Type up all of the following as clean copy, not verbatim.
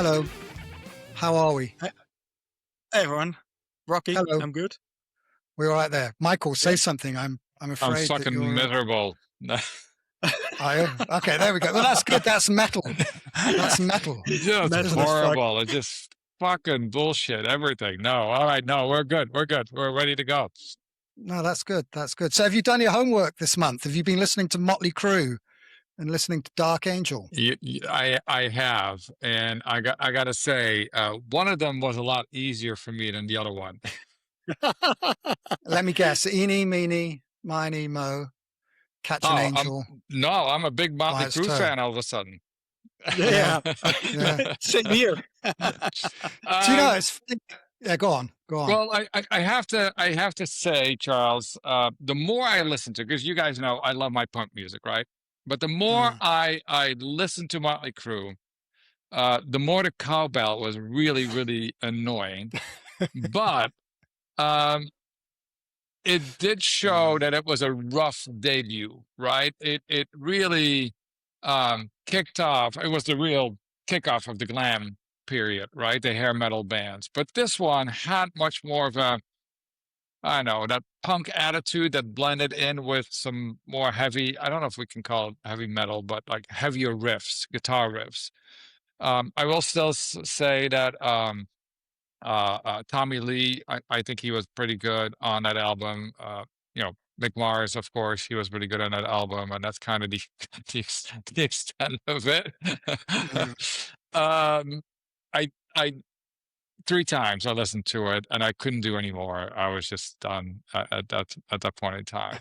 Hello. How are we? Hey, everyone. Rocky, Hello. I'm good. We're all right there. Maikel, say something. I'm afraid I'm that fucking you're. miserable. Are you? Okay, there we go. Well, that's good. That's metal. That's metal. It's just Metal as fuck. horrible. It's just fucking bullshit. Everything. No. All right. No, we're good. We're good. We're ready to go. No, that's good. That's good. So have you done your homework this month? Have you been listening to Motley Crue and listening to Dark Angel? I have, and I got to say, one of them was a lot easier for me than the other one. Let me guess. Eeny, meeny, miny, mo. Catch an angel. I'm a big Motley Flies Crue toe. fan all of a sudden. Yeah. Yeah. Same here. Do you know? It's yeah. Go on. Go on. Well, I have to say, Charles, the more I listen to, because you guys know I love my punk music, right? But the more I listen to Motley Crue, the more the cowbell was really, really annoying. But it did show that it was a rough debut, right? It really kicked off. It was the real kickoff of the glam period, right? The hair metal bands. But this one had much more of a, I don't know, that punk attitude that blended in with some more heavy, I don't know if we can call it heavy metal, but like heavier riffs, guitar riffs. I will still say that Tommy Lee, I think he was pretty good on that album. Mick Mars, of course, he was pretty good on that album, and that's kind of the extent of it. I 3 times I listened to it, and I couldn't do any more. I was just done at that point in time.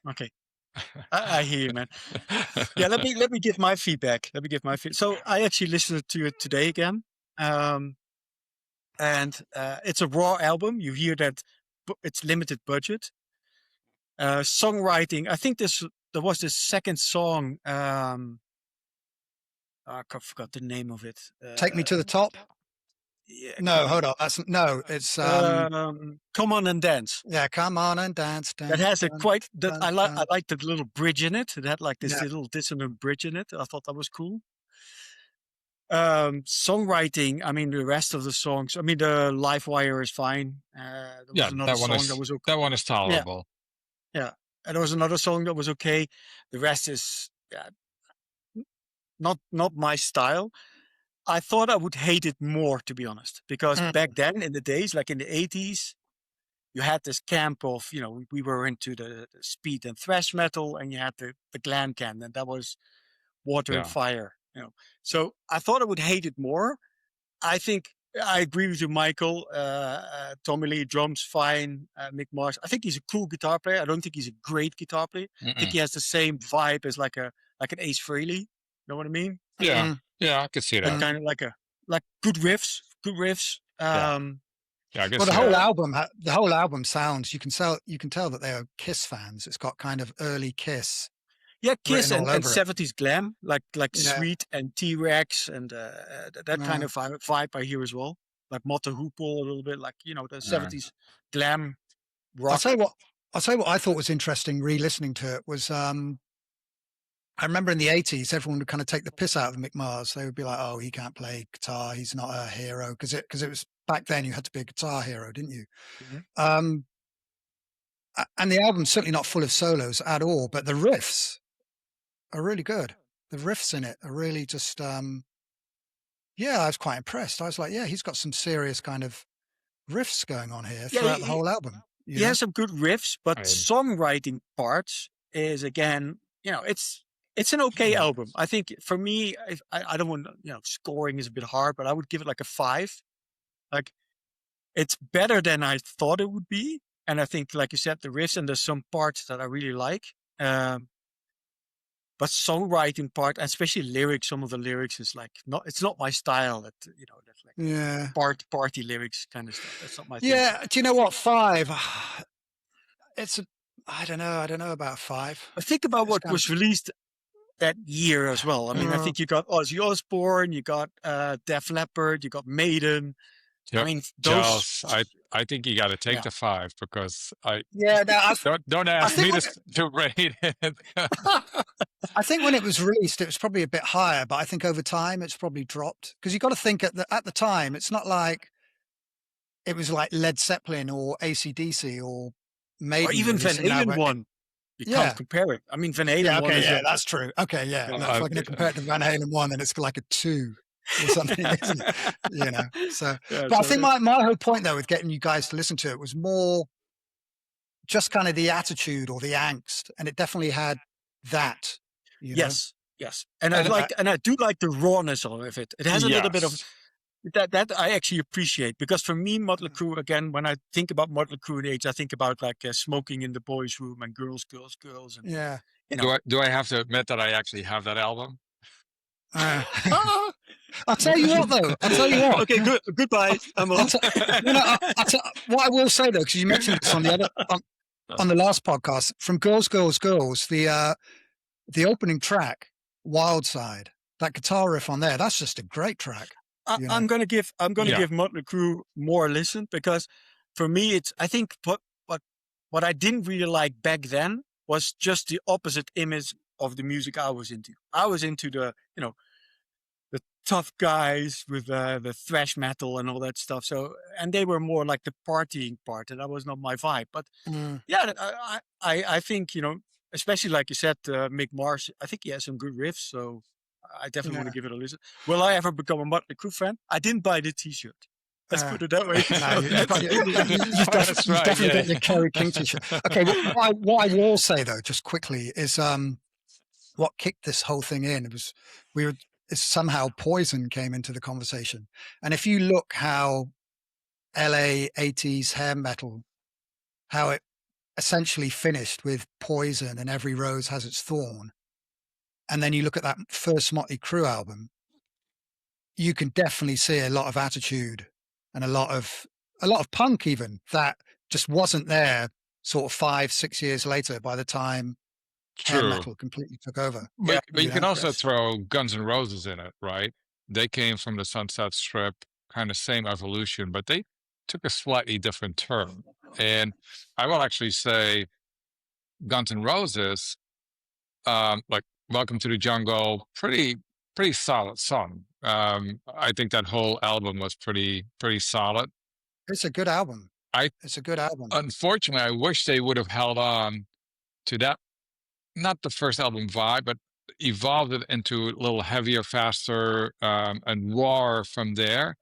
Okay. I hear you, man. Yeah, let me give my feedback. So I actually listened to it today again. And it's a raw album. You hear that it's limited budget. Songwriting, I think there was this second song. I forgot the name of it. Take Me to the Top. Yeah, No, hold on. It's Come On and Dance. yeah. Come on and dance. That has a quite that I dun. like the little bridge in it. It had like this little dissonant bridge in it. I thought that was cool. Songwriting, I mean, the rest of the songs, I mean, the Live Wire is fine. There was another song that was okay. That one is tolerable. Yeah. And there was another song that was okay. The rest is not my style. I thought I would hate it more, to be honest, because back then in the days, like in the 80s, you had this camp of, we were into the speed and thrash metal, and you had the glam camp, and that was water and fire, So I thought I would hate it more. I think I agree with you, Maikel. Tommy Lee drums fine. Mick Mars, I think he's a cool guitar player. I don't think he's a great guitar player. I think he has the same vibe as like an Ace Frehley. You know what I mean? Yeah. Yeah, I could see that. Kind of like good riffs. I guess. Well, the whole album sounds. You can tell that they are Kiss fans. It's got kind of early Kiss. Yeah, Kiss and 70s glam, like Sweet and T-Rex and that kind of vibe I hear as well. Like Motte Hoople a little bit, like the 70s glam rock. I'll tell you what I thought was interesting re-listening to it was I remember in the 80s, everyone would kind of take the piss out of Mick Mars. They would be like, oh, he can't play guitar. He's not a hero. Because it was back then you had to be a guitar hero, didn't you? Mm-hmm. And the album's certainly not full of solos at all, but the riffs are really good. The riffs in it are really just, I was quite impressed. I was like, yeah, he's got some serious kind of riffs going on here throughout the whole album. He has some good riffs, but songwriting parts is, again, it's an okay album. I think for me, I don't want, scoring is a bit hard, but I would give it like a 5. Like, it's better than I thought it would be. And I think, like you said, the riffs, and there's some parts that I really like. But songwriting part, and especially lyrics, some of the lyrics is like, it's not my style. That's like party lyrics kind of stuff. That's not my thing. Yeah. Do you know what? 5. I don't know about 5. I think about what was released that year as well. I mean, I think you got Ozzy Osbourne, you got Def Leppard, you got Maiden. Yep. I mean, those. Joss, I think you got to take the 5 because Yeah, don't ask me to rate it. I think when it was released, it was probably a bit higher, but I think over time it's probably dropped because you got to think at the time, it's not like it was like Led Zeppelin or AC/DC or Maiden or even Van releasing an album. Halen one. You Yeah. can't compare it. I mean, Van Halen Yeah, one okay, is yeah, that's true. Okay, yeah. Yeah. No, if I'm going to compare it to Van Halen 1, then it's like a 2 or something, isn't it? You know. So, Yeah, but I so think my whole point though with getting you guys to listen to it was more just kind of the attitude or the angst, and it definitely had that. You know? Yes, and I do like the rawness of it. It has a little bit of Yes. that I actually appreciate, because for me, Motley Crue, again, when I think about Motley Crue age, I think about like smoking in the boys' room and girls, and Yeah. you know. Do I have to admit that I actually have that album? I'll tell you what, though. I'll tell you what. Okay, goodbye. I'm off. What I will say though, because you mentioned this on the last podcast, from Girls, Girls, Girls, the opening track, Wild Side, that guitar riff on there, that's just a great track. I'm gonna give Motley Crue more a listen, because for me, I think what I didn't really like back then was just the opposite image of the music I was into. I was into the tough guys with the thrash metal and all that stuff. So, and they were more like the partying part, and that was not my vibe. But yeah, I think, especially like you said, Mick Mars, I think he has some good riffs. So I definitely want to give it a listen. Will I ever become a Motley Crue fan? I didn't buy the T-shirt. Let's put it that way. You've definitely got your Kerry King T-shirt. Okay, what I will say though, just quickly, is what kicked this whole thing in is somehow Poison came into the conversation. And if you look how LA 80s hair metal, how it essentially finished with Poison and Every Rose Has Its Thorn, and then you look at that first Motley Crue album, you can definitely see a lot of attitude and a lot of punk even that just wasn't there sort of 5-6 years later by the time hair metal completely took over. But you can also throw Guns N' Roses in it, right? They came from the Sunset Strip, kind of same evolution, but they took a slightly different turn. And I will actually say Guns N' Roses, like Welcome to the Jungle, pretty solid song. I think that whole album was pretty solid. It's a good album. It's a good album. Unfortunately, I wish they would have held on to that, not the first album vibe, but evolved it into a little heavier, faster, and raw from there.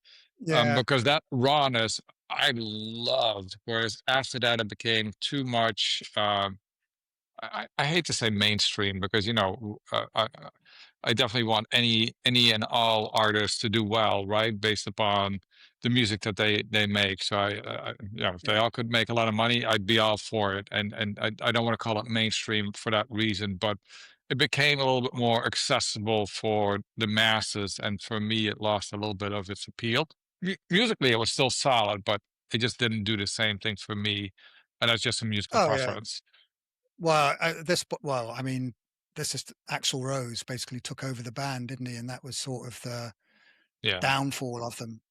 Because that rawness I loved. Whereas after that, it became too much. I hate to say mainstream, because I definitely want any and all artists to do well, right, based upon the music that they make. So if they all could make a lot of money, I'd be all for it. And I don't want to call it mainstream for that reason, but it became a little bit more accessible for the masses, and for me, it lost a little bit of its appeal. Musically, it was still solid, but it just didn't do the same thing for me, and that's just a musical preference. Well, I mean, this is Axl Rose basically took over the band, didn't he? And that was sort of the downfall of them.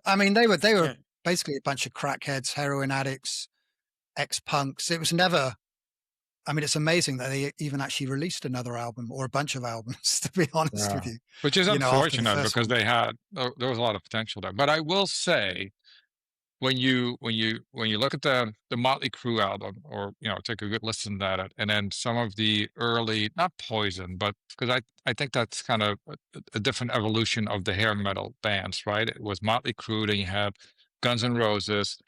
I mean, they were basically a bunch of crackheads, heroin addicts, ex-punks. It was never. I mean, it's amazing that they even actually released another album or a bunch of albums, to be honest with you. Which is unfortunate, because there was a lot of potential there. But I will say, when you look at the Motley Crue album, or take a good listen at it, and then some of the early, not Poison, but because I think that's kind of a different evolution of the hair metal bands, right? It was Motley Crue, then you had Guns N' Roses,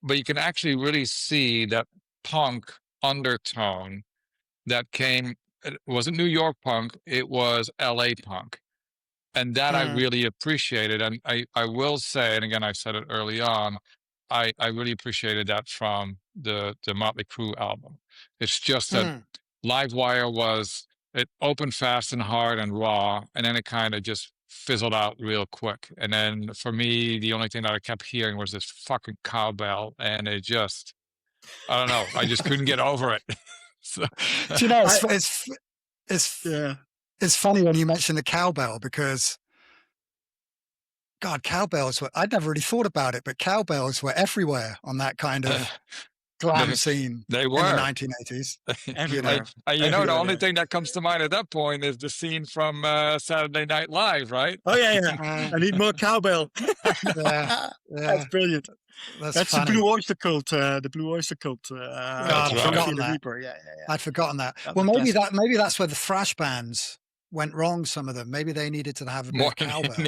but you can actually really see that punk undertone that came. It wasn't New York punk, it was LA punk. And that I really appreciated. And I will say, and again, I said it early on, I really appreciated that from the Motley Crue album. It's just that Livewire it opened fast and hard and raw, and then it kind of just fizzled out real quick. And then for me, the only thing that I kept hearing was this fucking cowbell, and it just, I don't know, I just couldn't get over it. So, it's funny when you mention the cowbell, because God, cowbells were, I'd never really thought about it, but cowbells were everywhere on that kind of glam scene They in the were. 1980s. Everywhere. You know, the Everywhere, only yeah. thing that comes to mind at that point is the scene from Saturday Night Live, right? Oh yeah. I need more cowbell. Yeah, That's brilliant. That's funny. the Blue Oyster Cult. The Blue Oyster Cult. God, I'd Funky forgotten and the that. Reaper. Yeah. I'd forgotten that. That Well, was maybe classic. maybe that's where the thrash bands went wrong. Some of them, maybe they needed to have a bit More, of cowbell.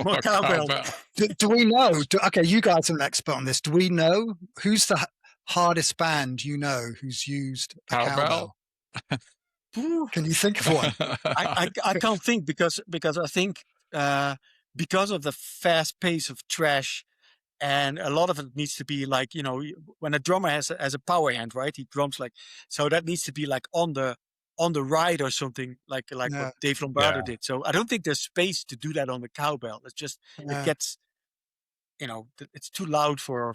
More cowbell. Do we know? Okay, you guys are an expert on this. Do we know who's the hardest band you know who's used a cowbell? Can you think of one? I can't think because I think because of the fast pace of thrash, and a lot of it needs to be like, you know, when a drummer has a power hand, right? He drums like, so that needs to be like on the ride or something, like Yeah. what Dave Lombardo Yeah. did. So I don't think there's space to do that on the cowbell. It's just it gets, you know, it's too loud for.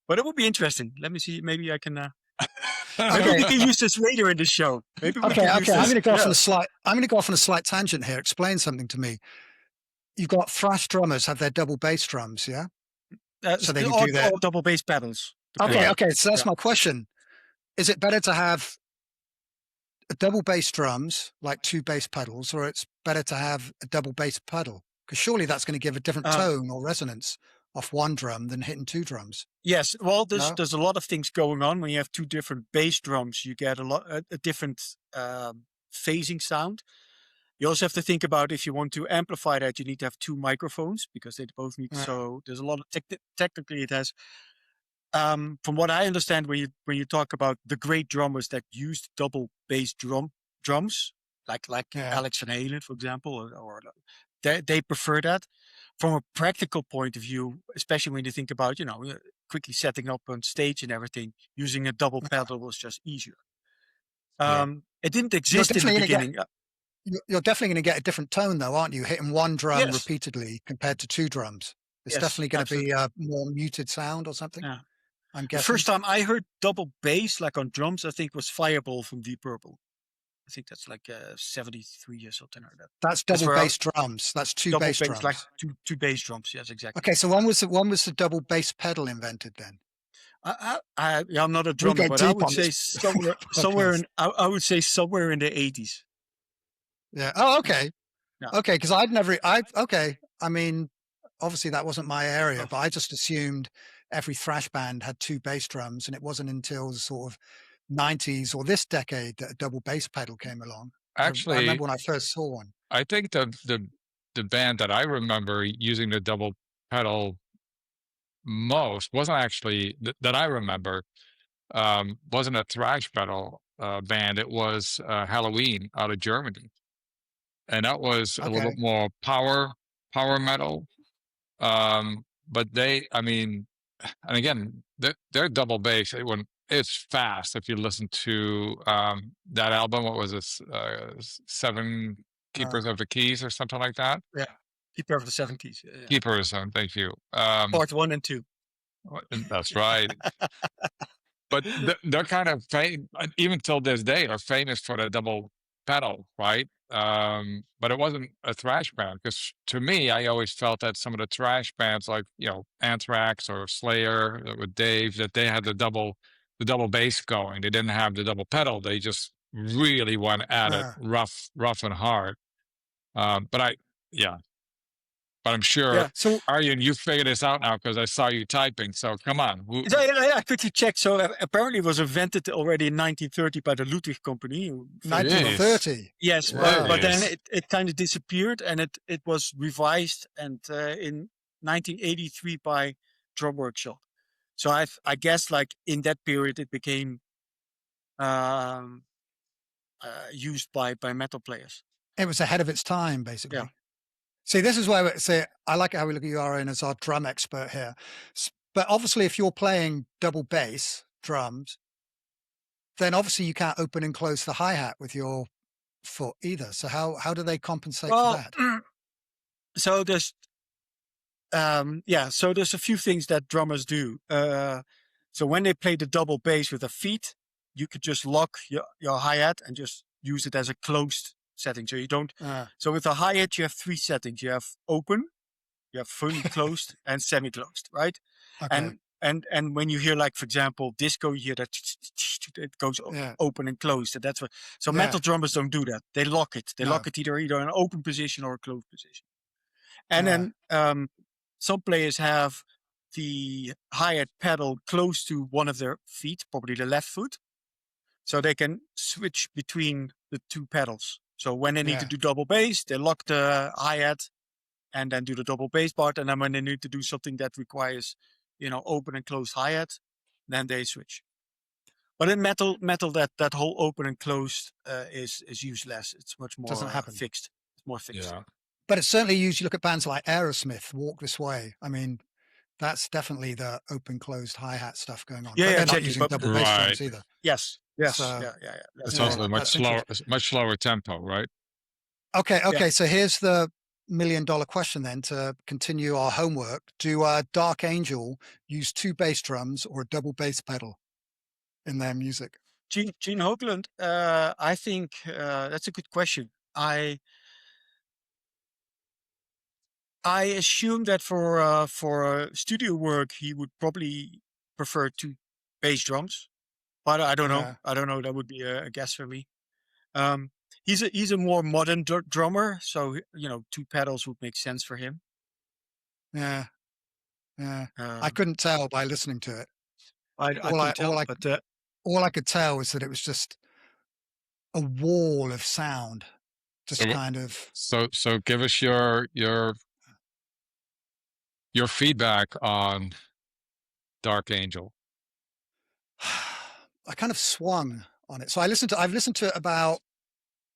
But it would be interesting. Let me see. Maybe I can. Maybe we can use this later in the show. Maybe we can use this. I'm going to go off on a slight. I'm going to go off on a slight tangent here. Explain something to me. You've got thrash drummers have their double bass drums, yeah. So they can do that. Or double bass pedals. Okay. So that's my question. Is it better to have a double bass drums, like two bass pedals, or it's better to have a double bass pedal? Because surely that's going to give a different tone or resonance off one drum than hitting two drums. Yes. Well, there's a lot of things going on. When you have two different bass drums, you get a different phasing sound. You also have to think about, if you want to amplify that, you need to have two microphones, because they both need. So there's a lot of technically it has. From what I understand, when you talk about the great drummers that used double bass drums, like Alex Van Halen, for example, or they prefer that. From a practical point of view, especially when you think about, you know, quickly setting up on stage and everything, using a double pedal was just easier. It didn't exist in the beginning. You're definitely going to get a different tone, though, aren't you? Hitting one drum repeatedly compared to two drums. It's definitely going to be a more muted sound or something. Yeah. I'm guessing. The first time I heard double bass, like on drums, I think was Fireball from Deep Purple. I think that's like 73 or something like that. That's double bass drums. That's two bass drums. Like two bass drums. Yes, exactly. Okay, so when was the double bass pedal invented then? I'm not a drummer, but I would say somewhere in the 80s. Yeah. Oh, okay. Yeah. Okay, because I mean, obviously that wasn't my area, but I just assumed every thrash band had two bass drums, and it wasn't until the sort of 90s or this decade that a double bass pedal came along. Actually, I remember when I first saw one. I think the band that I remember using the double pedal most wasn't actually that I remember wasn't a thrash metal band. It was Halloween out of Germany, and that was a little bit more power metal. But I mean, and again, their double bass, it's fast. If you listen to that album, what was this? Seven Keepers of the Keys or something like that? Yeah. Keeper of the Seven Keys. Yeah. Keeper of the Seven, thank you. Part 1 and 2. That's right. But they're kind of even till this day, are famous for the double pedal, right? But it wasn't a thrash band, because to me, I always felt that some of the thrash bands, like, you know, Anthrax or Slayer with Dave, that they had the double bass going. They didn't have the double pedal. They just really went at it rough and hard. But I'm sure, So, Arjan, you figured this out now because I saw you typing. So come on. I quickly checked. So apparently it was invented already in 1930 by the Ludwig Company. 1930? Yes, but then it kind of disappeared, and it was revised and in 1983 by Drum Workshop. So I guess like in that period it became used by metal players. It was ahead of its time, basically. Yeah. See, this is where I like how we look at you, Arjan, as our drum expert here. But obviously, if you're playing double bass drums, then obviously you can't open and close the hi-hat with your foot either. So how do they compensate for that? So there's there's a few things that drummers do. So when they play the double bass with their feet, you could just lock your hi-hat and just use it as a closed setting. So you don't. So with a hi-hat, you have three settings. You have open, You have fully closed and semi-closed, right? Okay. And when you hear, like, for example, disco, you hear that it goes Yeah. open and closed. And that's what. So Yeah. metal drummers don't do that. They lock it. They No. lock it either in an open position or a closed position. And Yeah. then some players have the hi-hat pedal close to one of their feet, probably the left foot, so they can switch between the two pedals. So when they need to Yeah. do double bass, they lock the hi-hat and then do the double bass part. And then when they need to do something that requires, open and closed hi-hat, then they switch. But in metal, that whole open and closed is useless. It's much more Doesn't happen. fixed. It's more fixed. Yeah. But it's certainly used. You look at bands like Aerosmith, Walk This Way. I mean, that's definitely the open closed hi-hat stuff going on. Yeah, but yeah, they're exactly. not using But- double bass Right. drums either. Yes. So- yeah. It's Yeah, also a much that's slower, much slower tempo, right? Okay. So here's the $1 million question then to continue our homework. Do Dark Angel use 2 bass drums or a double bass pedal in their music? Gene Hoagland, I think that's a good question. I assume that for studio work he would probably prefer 2 bass drums, but I don't know. Yeah. I don't know. That would be a guess for me. He's a more modern drummer, so 2 pedals would make sense for him. Yeah. I Um, couldn't tell by listening to it. I couldn't tell, but All I could tell was that it was just a wall of sound, just So- kind of. So give us your feedback on Dark Angel. I kind of swung on it. So I've listened to it about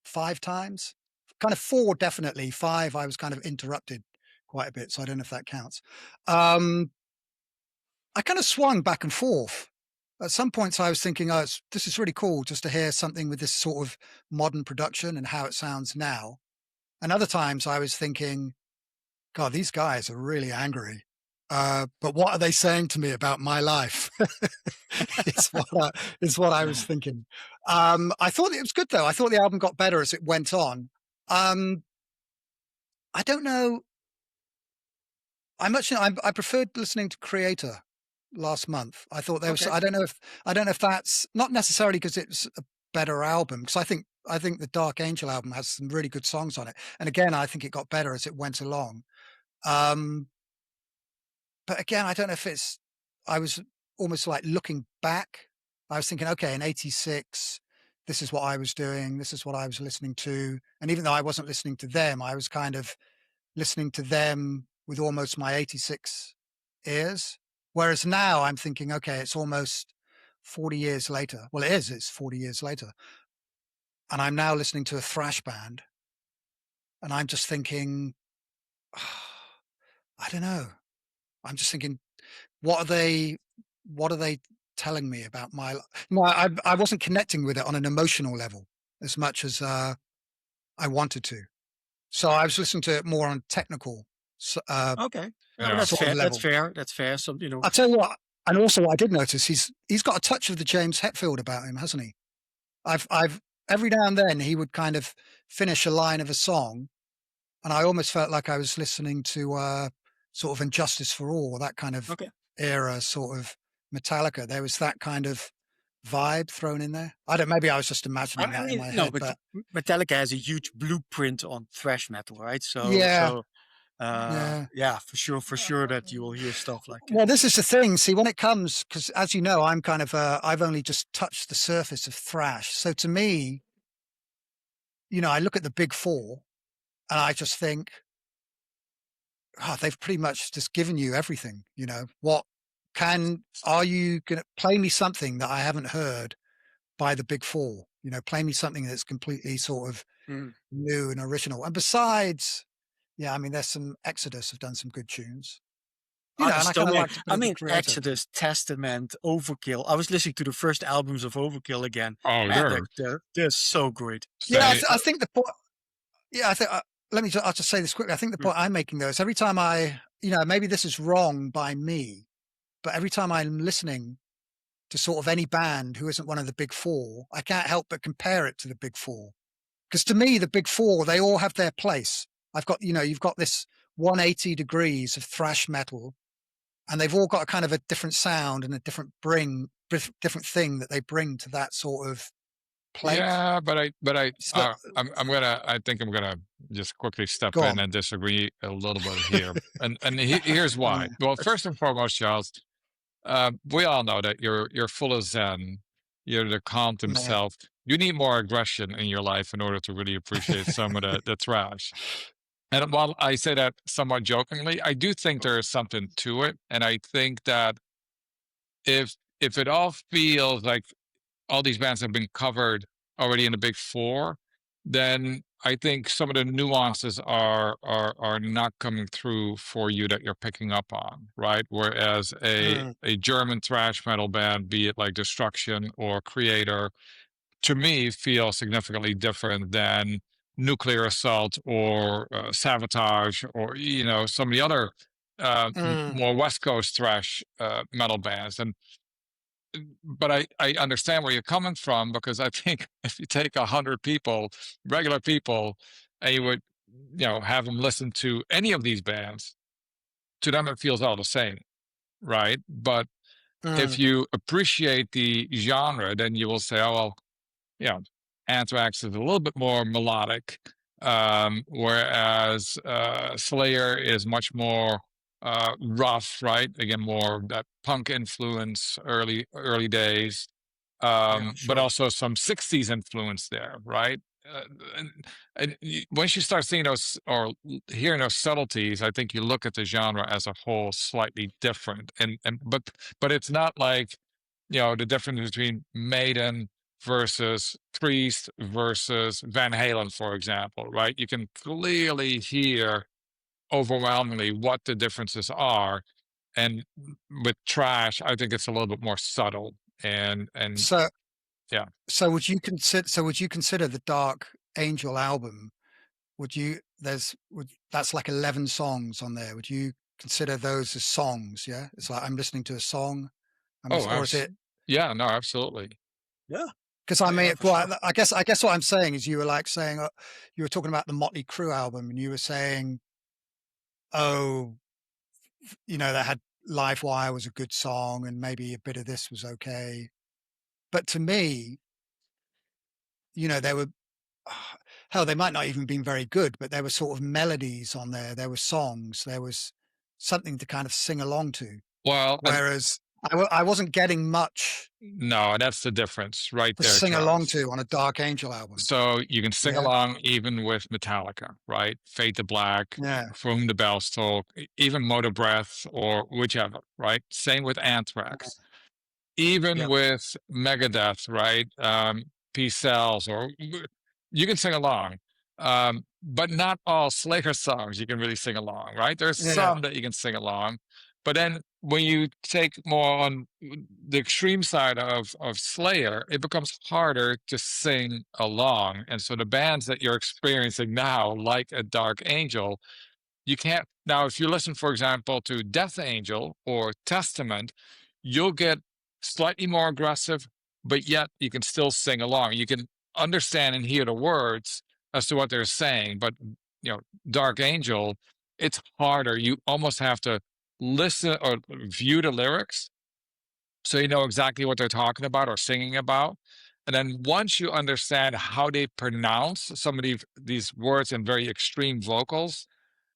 5 times, kind of 4 definitely. 5 I was kind of interrupted quite a bit, so I don't know if that counts. I kind of swung back and forth. At some points I was thinking, this is really cool just to hear something with this sort of modern production and how it sounds now. And other times I was thinking, God, these guys are really angry. But what are they saying to me about my life? It's what I was thinking. I thought it was good though. I thought the album got better as it went on. I don't know. I preferred listening to Creator last month. I thought there was. Okay. I don't know if that's not necessarily because it's a better album. Because I think the Dark Angel album has some really good songs on it. And again, I think it got better as it went along. But again, I don't know if it's. I was almost like looking back. I was thinking, okay, in '86, this is what I was doing. This is what I was listening to. And even though I wasn't listening to them, I was kind of listening to them with almost my '86 ears. Whereas now I'm thinking, okay, it's almost 40 years later. Well, it's 40 years later. And I'm now listening to a thrash band. And I'm just thinking, I don't know. I'm just thinking, what are they telling me about my life? No, I wasn't connecting with it on an emotional level as much as I wanted to. So I was listening to it more on technical. okay, Yeah. that's sort of fair. level. That's fair. So I'll tell you what, and also what I did notice, he's got a touch of the James Hetfield about him, hasn't he? I've every now and then he would kind of finish a line of a song, and I almost felt like I was listening to sort of Injustice for All, that kind of Okay. era, sort of Metallica. There was that kind of vibe thrown in there. Maybe I was just imagining that in my head. But Metallica has a huge blueprint on thrash metal, right? So Yeah. yeah, for sure that you will hear stuff like that. Well, this is the thing. See, when it comes, because as you know, I'm kind of I've only just touched the surface of thrash. So to me, I look at the big 4 and I just think, they've pretty much just given you everything. Are you going to play me something that I haven't heard by the big 4? Play me something that's completely sort of new and original. And besides, yeah, I mean, there's some Exodus have done some good tunes. And I kind of like to put it Exodus, Testament, Overkill. I was listening to the first albums of Overkill again. Oh, Man, they're so great. Yeah, I think the point. Yeah, I think. I'll just say this quickly. I think the point I'm making though is every time maybe this is wrong by me, but every time I'm listening to sort of any band who isn't one of the big 4, I can't help but compare it to the big 4. Because to me, the big 4, they all have their place. I've got, you've got this 180 degrees of thrash metal, and they've all got a kind of a different sound and a different thing that they bring to that sort of plate. Yeah, but I So, I think I'm gonna just quickly step go in on. and disagree a little bit here. And here's why. Well, first and foremost, Charles, we all know that you're full of zen. You're the calm Yeah. himself. You need more aggression in your life in order to really appreciate some of the trash. And while I say that somewhat jokingly, I do think there is something to it. And I think that if it all feels like all these bands have been covered already in the big four, then I think some of the nuances are not coming through for you that you're picking up on, right? Whereas a German thrash metal band, be it like Destruction or Creator, to me feel significantly different than Nuclear Assault or Sabotage or some of the other more West Coast thrash metal bands. But I understand where you're coming from, because I think if you take 100 people, regular people, and you would, have them listen to any of these bands, to them it feels all the same, right? But if you appreciate the genre, then you will say, oh, well, Anthrax is a little bit more melodic, whereas Slayer is much more rough, right? Again, more that punk influence, early days, but also some 60s influence there, right? Once you start seeing those or hearing those subtleties, I think you look at the genre as a whole slightly different. But it's not like, the difference between Maiden versus Priest versus Van Halen, for example, right? You can clearly hear overwhelmingly what the differences are. And with trash, I think it's a little bit more subtle. And So, yeah. So would you consider the Dark Angel album? That's like 11 songs on there. Would you consider those as songs? Yeah, it's like I'm listening to a song. Or is it? Yeah, no, absolutely. Yeah. Because I mean, for sure. I guess what I'm saying is you were like saying you were talking about the Motley Crue album, and you were saying, oh, that had Live Wire was a good song, and maybe a bit of this was okay. But to me, there were hell, they might not even been very good, but there were sort of melodies on there. There were songs. There was something to kind of sing along to. Well, Whereas I wasn't getting much. No, that's the difference right to there, sing Charles. along to on a Dark Angel album. So you can sing along even with Metallica, right? Fade to Black, For Whom the Bells Toll, even Motor Breath or whichever, right? Same with Anthrax. Even with Megadeth, right? Peace Cells, or you can sing along. But not all Slayer songs you can really sing along, right? There's some that you can sing along. But then when you take more on the extreme side of Slayer, it becomes harder to sing along. And so the bands that you're experiencing now, like a Dark Angel, you can't. Now, if you listen, for example, to Death Angel or Testament, you'll get slightly more aggressive, but yet you can still sing along. You can understand and hear the words as to what they're saying. But, Dark Angel, it's harder. You almost have to listen or view the lyrics so you know exactly what they're talking about or singing about. And then once you understand how they pronounce some of these words in very extreme vocals,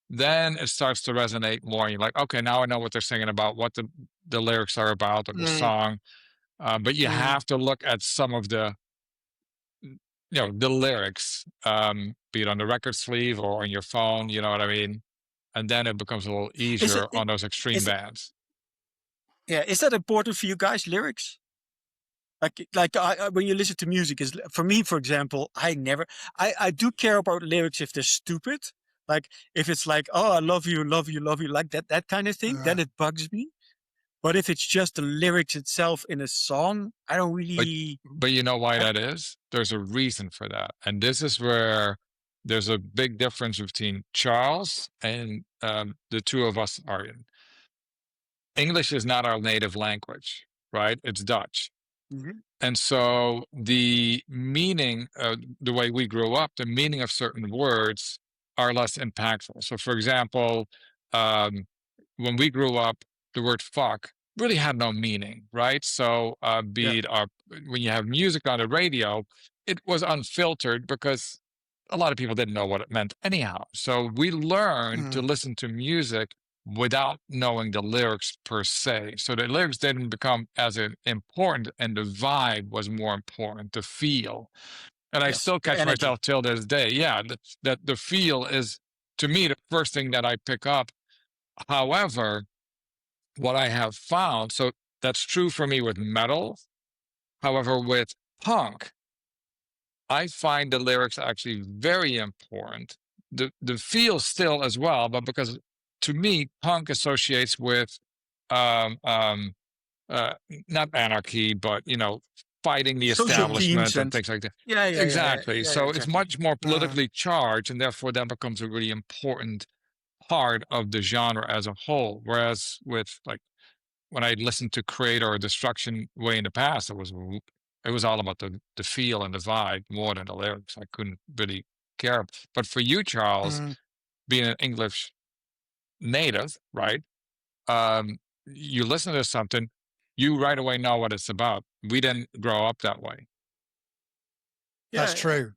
then it starts to resonate more. You're like, okay, now I know what they're singing about, what the lyrics are about, or the song. But you have to look at some of the lyrics, be it on the record sleeve or on your phone, you know what I mean? And then it becomes a little easier on those extreme bands. Yeah, is that important for you guys, lyrics? Like when you listen to music, is for me, for example, I do care about lyrics if they're stupid. Like if it's like, oh, I love you, like that kind of thing, then it bugs me. But if it's just the lyrics itself in a song, I don't really. But you know why that is? There's a reason for that. And this is where there's a big difference between Charles and the two of us, Arjan. English is not our native language, right? It's Dutch. Mm-hmm. And so the meaning, the way we grew up, the meaning of certain words are less impactful. So, for example, when we grew up, the word fuck really had no meaning, right? So, Yeah. be it when you have music on the radio, it was unfiltered because a lot of people didn't know what it meant anyhow. So, we learned to listen to music without knowing the lyrics per se. So, the lyrics didn't become as important, and the vibe was more important, the feel. And I Yes. still The catch energy. myself till this day. Yeah, that the feel is, to me, the first thing that I pick up. However, what I have found, so that's true for me with metal. However, with punk, I find the lyrics actually very important. The feel still as well, but because to me, punk associates with um, um, uh, not anarchy, but fighting the Social establishment themes and and things like that. yeah, Exactly. So it's exactly. much more politically charged, and therefore that becomes a really important part of the genre as a whole. Whereas with like when I listened to Creator or Destruction way in the past, it was all about the feel and the vibe more than the lyrics. I couldn't really care. But for you, Charles, being an English native, right? You listen to something, you right away know what it's about. We didn't grow up that way. That's Yeah. true.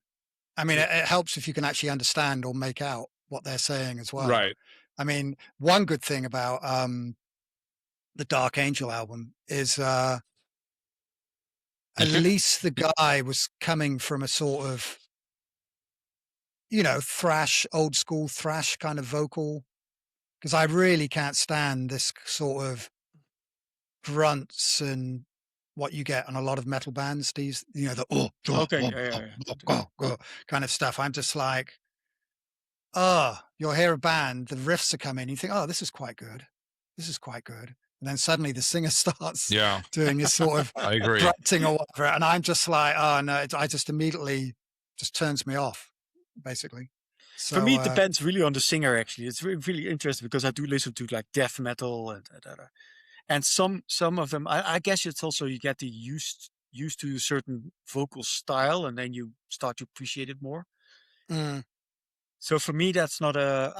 I mean, True. it helps if you can actually understand or make out what they're saying as well. Right. I mean, one good thing about the Dark Angel album is at least the guy was coming from a sort of, thrash, old school thrash kind of vocal. Because I really can't stand this sort of grunts and what you get on a lot of metal bands. These, the Okay. Yeah. kind of stuff. I'm just like, oh, you'll hear a band, the riffs are coming, you think, oh, this is quite good. This is quite good. And then suddenly the singer starts Yeah, doing this sort of I agree. grunting or whatever. And I'm just like, oh, no, I just immediately just turns me off, basically. So, For me, it depends really on the singer. Actually, it's really, really interesting because I do listen to like death metal and some of them. I guess it's also you get used to a certain vocal style, and then you start to appreciate it more. So for me, that's not a.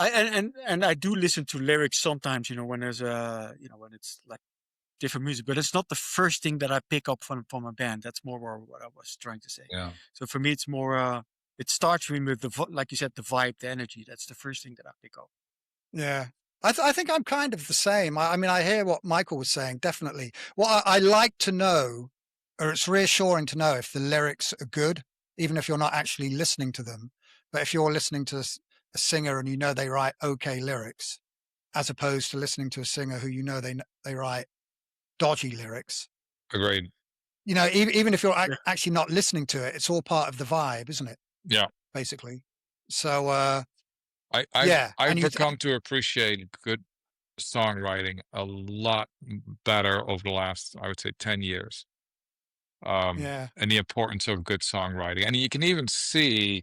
And I do listen to lyrics sometimes. When there's when it's like different music, but it's not the first thing that I pick up from a band. That's more what I was trying to say. Yeah. So for me, it's more. It starts with like you said, the vibe, the energy. That's the first thing that I pick up. yeah. I think I'm kind of the same. I mean, I hear what Maikel was saying, definitely. Well, I like to know, or it's reassuring to know if the lyrics are good, even if you're not actually listening to them. But if you're listening to a singer and they write okay lyrics, as opposed to listening to a singer who they write dodgy lyrics. Agreed. Even if you're Yeah. actually not listening to it, it's all part of the vibe, isn't it? Yeah. Basically. So, I've and become to appreciate good songwriting a lot better over the last, I would say, 10 years. yeah. And the importance of good songwriting. And you can even see,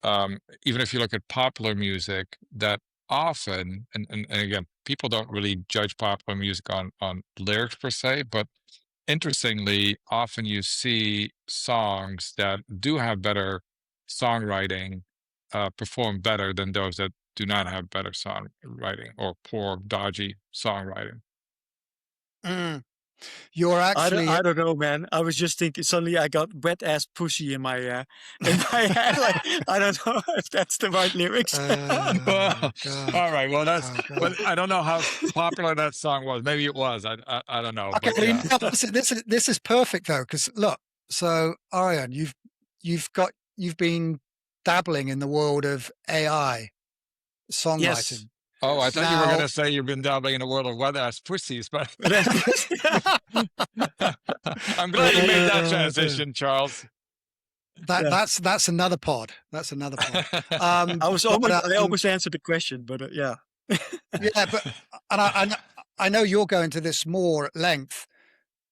even if you look at popular music, that often, and again, people don't really judge popular music on lyrics per se, but interestingly, often you see songs that do have better songwriting perform better than those that do not have better songwriting or poor, dodgy songwriting. You're actually I don't know, man. I was just thinking. Suddenly, I got wet ass pussy in my head. Like I don't know if that's the right lyrics. Well, God. all right. Well, Oh, well, God. I don't know how popular that song was. Maybe it was. I don't know. Okay, But yeah. now, this is perfect though, because look, so Arjan, you've been dabbling in the world of AI songwriting. Yes. Oh, I thought you were Now- going to say you've been dabbling in the world of wet ass pussies, but I'm glad you made that transition, Charles. That's another pod. That's another pod. I was I almost answered the question, but yeah. Yeah, but and I know you're going to this more at length,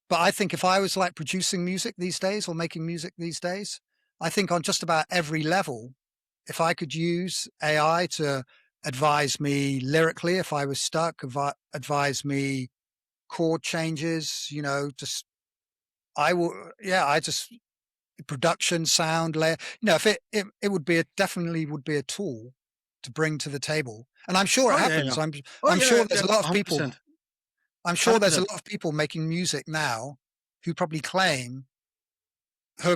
but I think if I was like producing music these days or making music these days, I think on just about every level, if I could use AI to advise me lyrically, if I was stuck, advise me chord changes, just I will, I just production sound layer, if it would be definitely would be a tool to bring to the table. And I'm sure it Oh, yeah, happens. yeah. I'm sure there's a lot of people. 100%. I'm sure there's a 100%. lot of people making music now who are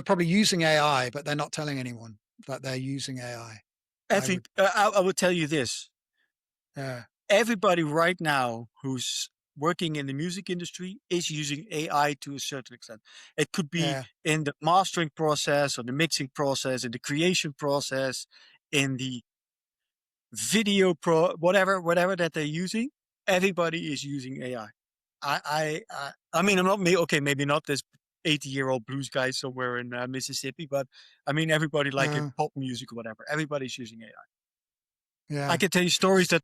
probably using AI, but they're not telling anyone that they're using AI. I would tell you this. Yeah. Everybody right now who's working in the music industry is using AI to a certain extent. It could be Yeah. in the mastering process or the mixing process, in the creation process, in the video whatever that they're using. Everybody is using AI. I mean, I'm not maybe not this 80-year-old blues guy somewhere in Mississippi, but I mean everybody like in pop music or whatever. Everybody's using AI. Yeah. I can tell you stories that,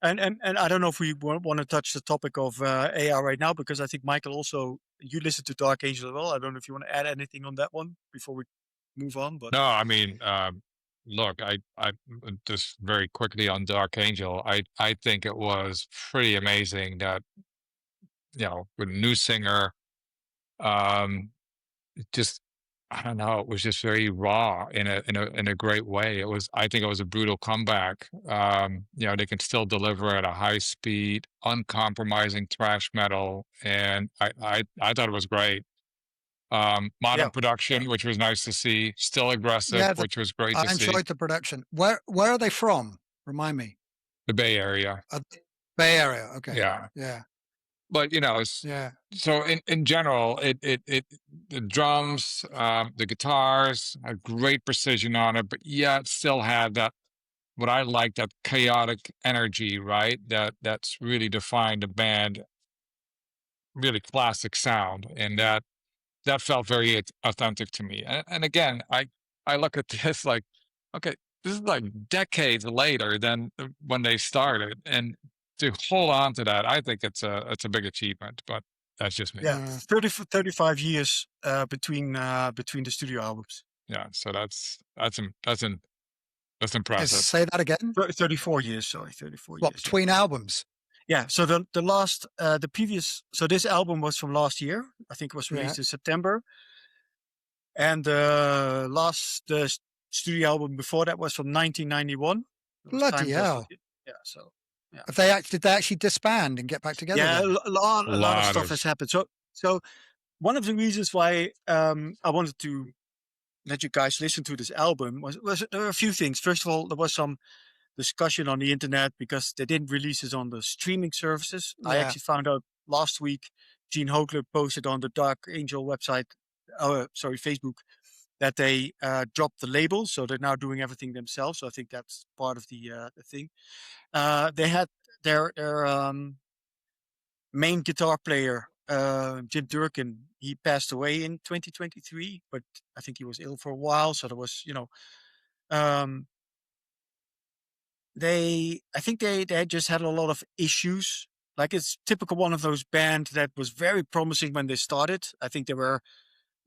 and I don't know if we want to touch the topic of AI right now, because I think Maikel also, you listen to Dark Angel as well. I don't know if you want to add anything on that one before we move on. But No, I mean, look, I just very quickly on Dark Angel, I think it was pretty amazing that, with a new singer, just, I don't know, it was just very raw in a great way. I think it was a brutal comeback. They can still deliver at a high speed, uncompromising thrash metal, and I thought it was great. Modern production, which was nice to see, still aggressive, which was great to I see. enjoyed the production. Where are they from? Remind me. The Bay Area. Bay Area. Okay. Yeah. Yeah. But so in general, the drums, the guitars had great precision on it, but it still had that, what I like, that chaotic energy, right? That's really defined the band, really classic sound, and that felt very authentic to me. And again, I look at this like, okay, this is like decades later than when they started, and to hold on to that, I think it's a big achievement. But that's just me. Yeah, 35 years between the studio albums. Yeah, so that's impressive. Say that again. 34 years, sorry, 34 what, years. Between albums? Yeah, so the previous, so this album was from last year. I think it was released in September. And the studio album before that was from 1991. Bloody hell. Yeah, so. Yeah. Did they actually disband and get back together? Yeah, then? a lot of stuff has happened. So one of the reasons why I wanted to let you guys listen to this album was there were a few things. First of all, there was some discussion on the internet because they didn't release it on the streaming services. Yeah. I actually found out last week, Gene Hogler posted on the Dark Angel website, Facebook, that they dropped the label. So they're now doing everything themselves. So I think that's part of the thing. They had their main guitar player, Jim Durkin. He passed away in 2023, but I think he was ill for a while. So there was, I think they just had a lot of issues. Like, it's typical one of those bands that was very promising when they started. I think they were,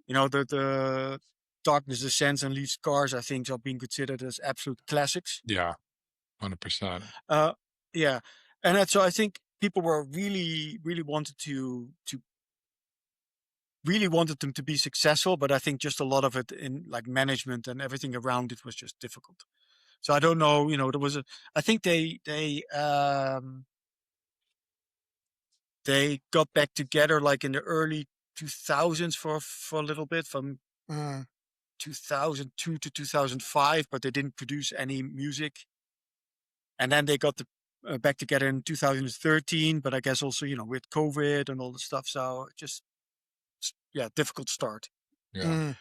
the Darkness Descends and Leaves Scars, I think, are being considered as absolute classics. Yeah, 100%. Yeah, and so I think people were really wanted wanted them to be successful, but I think just a lot of it in like management and everything around it was just difficult. So I don't know, there was I think they got back together like in the early 2000s for a little bit, from 2002 to 2005, but they didn't produce any music. And then they got back together in 2013, but I guess also, with COVID and all the stuff. So just, difficult start. Yeah.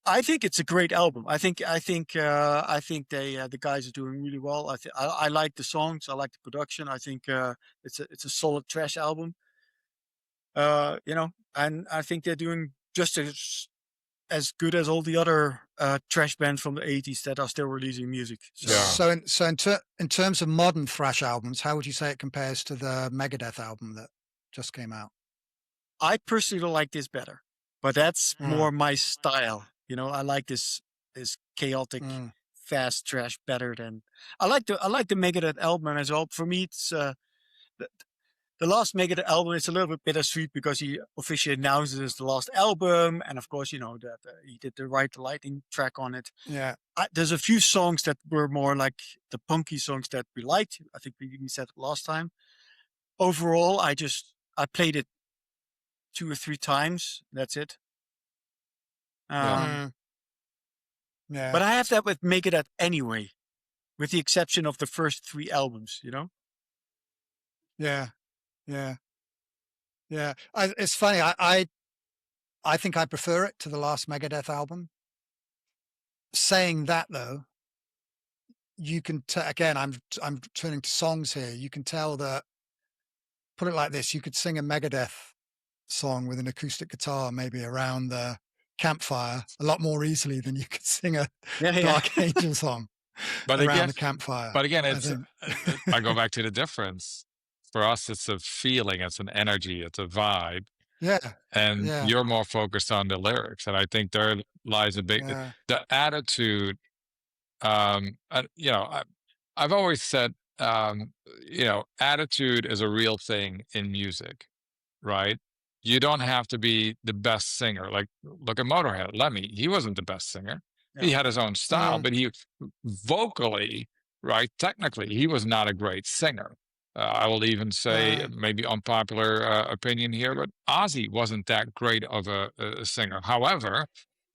I think it's a great album. I think the guys are doing really well. I like the songs. I like the production. I think it's a solid thrash album. And I think they're doing just as good as all the other thrash bands from the 80s that are still releasing music. So in terms of modern thrash albums, how would you say it compares to the Megadeth album that just came out? I personally like this better, but that's more my style. I like this chaotic, fast thrash better than I like the Megadeth album as well. For me, it's the last Megadeth album is a little bit bittersweet because he officially announces it's the last album, and of course, that he did the Ride the Lightning track on it. Yeah. There's a few songs that were more like the punky songs that we liked. I think we said it last time. Overall, I played it 2 or 3 times. That's it. Yeah. But I have that with Megadeth anyway, with the exception of the first 3 albums, Yeah. It's funny. I think I prefer it to the last Megadeth album. Saying that though, you can again. I'm turning to songs here. You can tell that. Put it like this: you could sing a Megadeth song with an acoustic guitar, maybe around the campfire, a lot more easily than you could sing a Dark Angel song around the campfire. But again, I go back to the difference. For us, it's a feeling, it's an energy, it's a vibe. Yeah. And you're more focused on the lyrics. And I think there lies a big, the attitude, I've always said, attitude is a real thing in music, right? You don't have to be the best singer. Like, look at Motorhead, Lemmy. He wasn't the best singer. Yeah. He had his own style, but he vocally, right? Technically, he was not a great singer. I will even say, maybe unpopular opinion here, but Ozzy wasn't that great of a singer. However,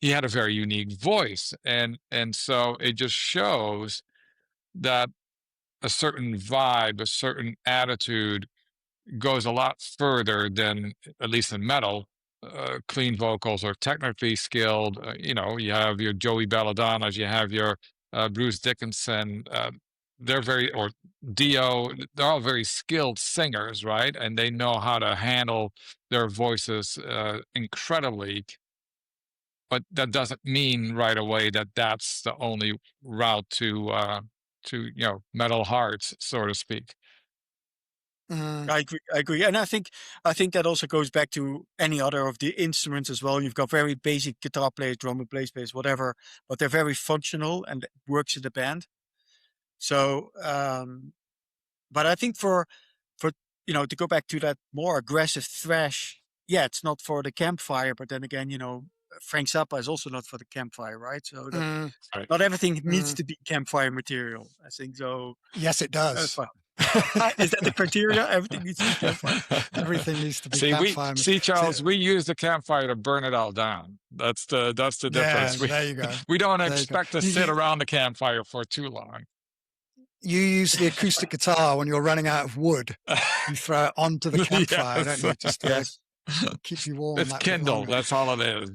he had a very unique voice, and so it just shows that a certain vibe, a certain attitude goes a lot further than, at least in metal, clean vocals or technically skilled. You have your Joey Belladonnas, you have your Bruce Dickinson. They're or Dio. They're all very skilled singers, right? And they know how to handle their voices incredibly. But that doesn't mean right away that that's the only route to metal hearts, so to speak. I agree, and I think that also goes back to any other of the instruments as well. You've got very basic guitar players, drummer players, bass, whatever, but they're very functional and it works in the band. So, but I think for to go back to that more aggressive thrash, it's not for the campfire. But then again, Frank Zappa is also not for the campfire, right? So not everything needs to be campfire material. I think so. Yes, it does. Is that the criteria? Everything needs to be campfire. Everything needs to be campfire. Charles, we use the campfire to burn it all down. That's the difference. There you go. We don't expect to sit around the campfire for too long. You use the acoustic guitar when you're running out of wood. You throw it onto the campfire, don't you? Just to keep you warm. It's kindled. That's all it is.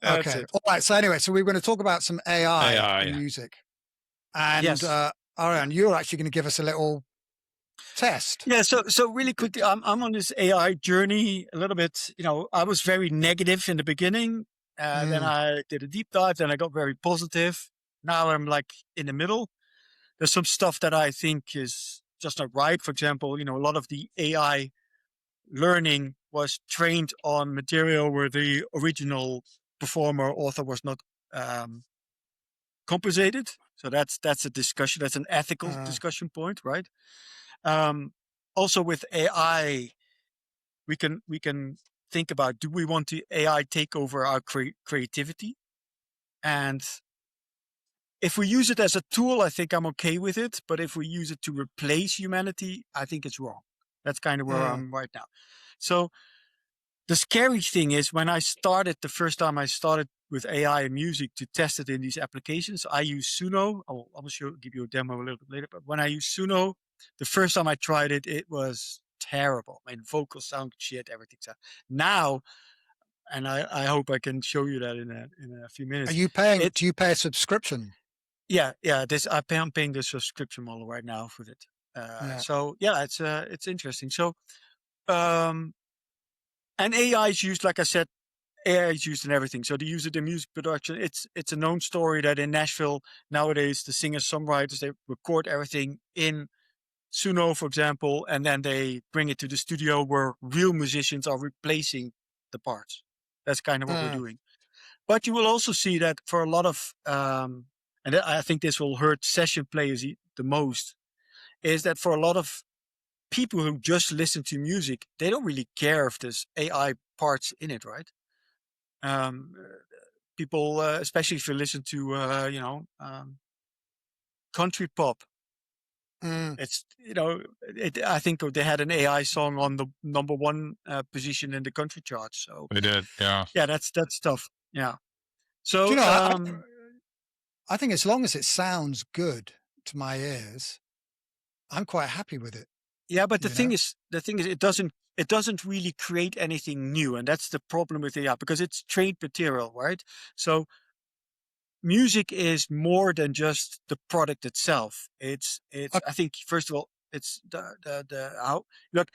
Okay. All right. So anyway, we're going to talk about some AI in music. And Arjan, you're actually going to give us a little test. Yeah. So really quickly, I'm on this AI journey a little bit. I was very negative in the beginning. Then I did a deep dive. Then I got very positive. Now I'm like in the middle. There's some stuff that I think is just not right. For example, a lot of the AI learning was trained on material where the original performer author was not compensated. So that's a discussion. That's an ethical discussion point, right? Also with AI, we can think about, do we want the AI take over our creativity? And if we use it as a tool, I think I'm okay with it. But if we use it to replace humanity, I think it's wrong. That's kind of where I'm right now. So the scary thing is the first time I started with AI and music to test it in these applications, I use Suno. I'll give you a demo a little bit later. But when I use Suno, the first time I tried it, it was terrible. I mean, vocals sound shit, everything. Now, and I hope I can show you that in a few minutes. Are you paying? Do you pay a subscription? Yeah. I'm paying the subscription model right now for it. So it's interesting. So, and AI is used, like I said, AI is used in everything. So they use it in music production. It's a known story that in Nashville nowadays, the singers-songwriters, they record everything in Suno, for example, and then they bring it to the studio where real musicians are replacing the parts. That's kind of what we're doing. But you will also see that for a lot of, and I think this will hurt session players the most, is that for a lot of people who just listen to music, they don't really care if there's AI parts in it, right? People, especially if you listen to, country pop, it's, I think they had an AI song on the #1 position in the country charts. So They did, yeah. yeah, that's tough. Yeah. So Do you know, I think as long as it sounds good to my ears, I'm quite happy with it. yeah, but the thing is, it doesn't really create anything new, and that's the problem with AI, because it's trained material, right? So music is more than just the product itself. It's I think, first of all, it's the how, look,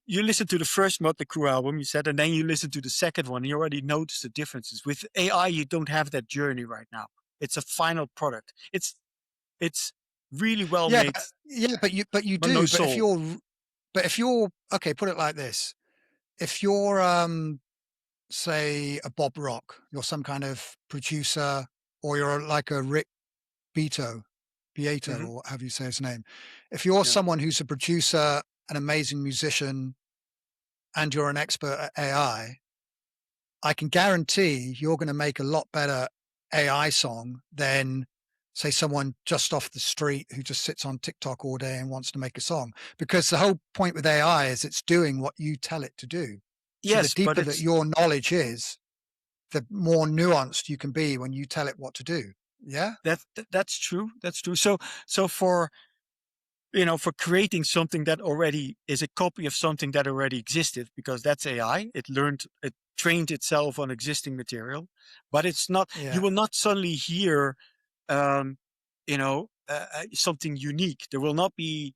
you listen to the first Motley Crue album, you said, and then you listen to the second one, you already notice the differences. With AI, you don't have that journey right now. It's a final product. It's really well made. But you do. No but soul. if you're okay, put it like this: if you're say a Bob Rock, you're some kind of producer, or you're like a Rick Beato, or what have you say his name. If you're someone who's a producer, an amazing musician, and you're an expert at AI, I can guarantee you're going to make a lot better AI song than, say, someone just off the street who just sits on TikTok all day and wants to make a song. Because the whole point with AI is it's doing what you tell it to do. Yes, so the deeper that your knowledge is, the more nuanced you can be when you tell it what to do. Yeah, that's true. That's true. So for for creating something that already is a copy of something that already existed, because that's AI. It trained itself on existing material, but it's not. Yeah. You will not suddenly hear, something unique. There will not be.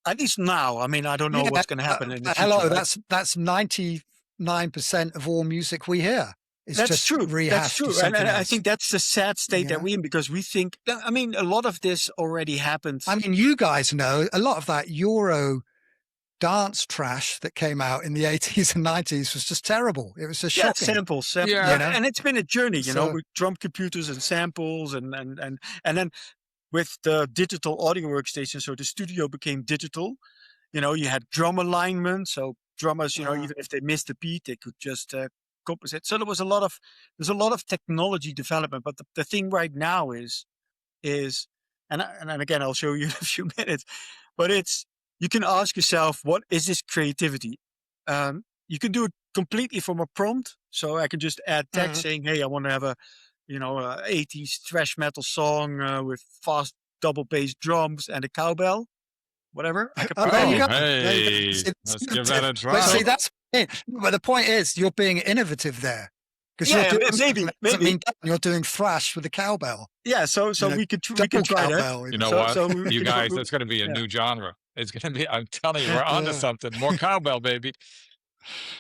At least now. I mean, I don't know what's going to happen in the future. Hello, right? that's 99% of all music we hear. That's true. That's true. And I think that's the sad state that we're in, because we think, I mean, a lot of this already happened. I mean, you guys know a lot of that Euro dance trash that came out in the 80s and 90s was just terrible. It was just shocking. Samples. Yeah. And it's been a journey, with drum computers and samples and then with the digital audio workstation. So the studio became digital. You had drum alignment. So drummers, even if they missed a beat, they could just compensate. So there's a lot of technology development. But the thing right now is, and again, I'll show you in a few minutes, but you can ask yourself, what is this creativity? You can do it completely from a prompt. So I can just add text saying, hey, I want to have a 80s thrash metal song with fast double bass drums and a cowbell, whatever. There you go. Hey, let's give that a try. But see, that's it. But the point is, you're being innovative there. Because maybe you're doing thrash with a cowbell. Yeah, so we could try that. You know what? You guys, that's going to be a new genre. It's going to be. I'm telling you, we're onto something. More cowbell, baby.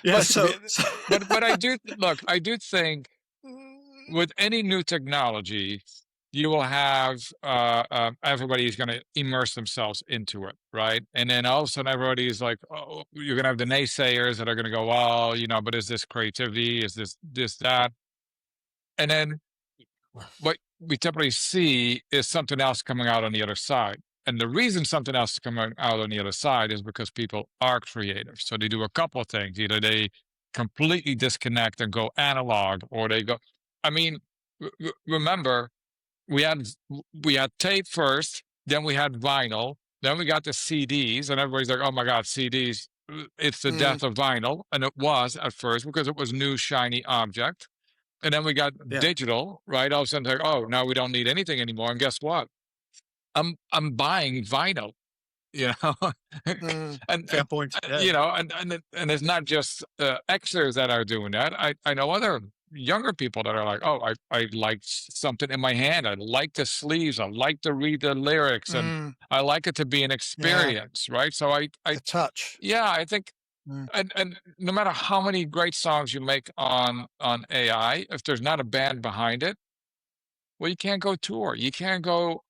Yeah. But I do look. I do think with any new technology, you will have everybody's going to immerse themselves into it, right? And then all of a sudden, everybody's like, "Oh, you're going to have the naysayers that are going to go, well, but is this creativity? Is this that?" And then what we typically see is something else coming out on the other side. And the reason something else is coming out on the other side is because people are creative. So they do a couple of things. Either they completely disconnect and go analog, or they go. I mean, remember. We had tape first, then we had vinyl, then we got the CDs, and everybody's like, "Oh my God, CDs! It's the death of vinyl," and it was at first because it was new shiny object, and then we got digital, right? All of a sudden, like, oh, now we don't need anything anymore, and guess what? I'm buying vinyl, and fair point, and it's not just Xers that are doing that. I know other younger people that are like, oh, I like something in my hand. I like the sleeves. I like to read the lyrics, and I like it to be an experience, right? So I touch. Yeah, I think, and no matter how many great songs you make on AI, if there's not a band behind it, well, you can't go tour. You can't go,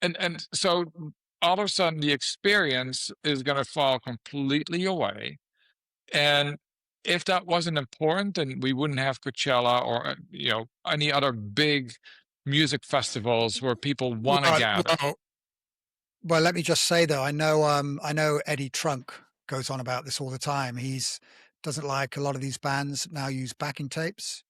and so all of a sudden the experience is going to fall completely away, and if that wasn't important, then we wouldn't have Coachella or any other big music festivals where people want to gather. Well, let me just say though, I know Eddie Trunk goes on about this all the time. He's doesn't like a lot of these bands now use backing tapes.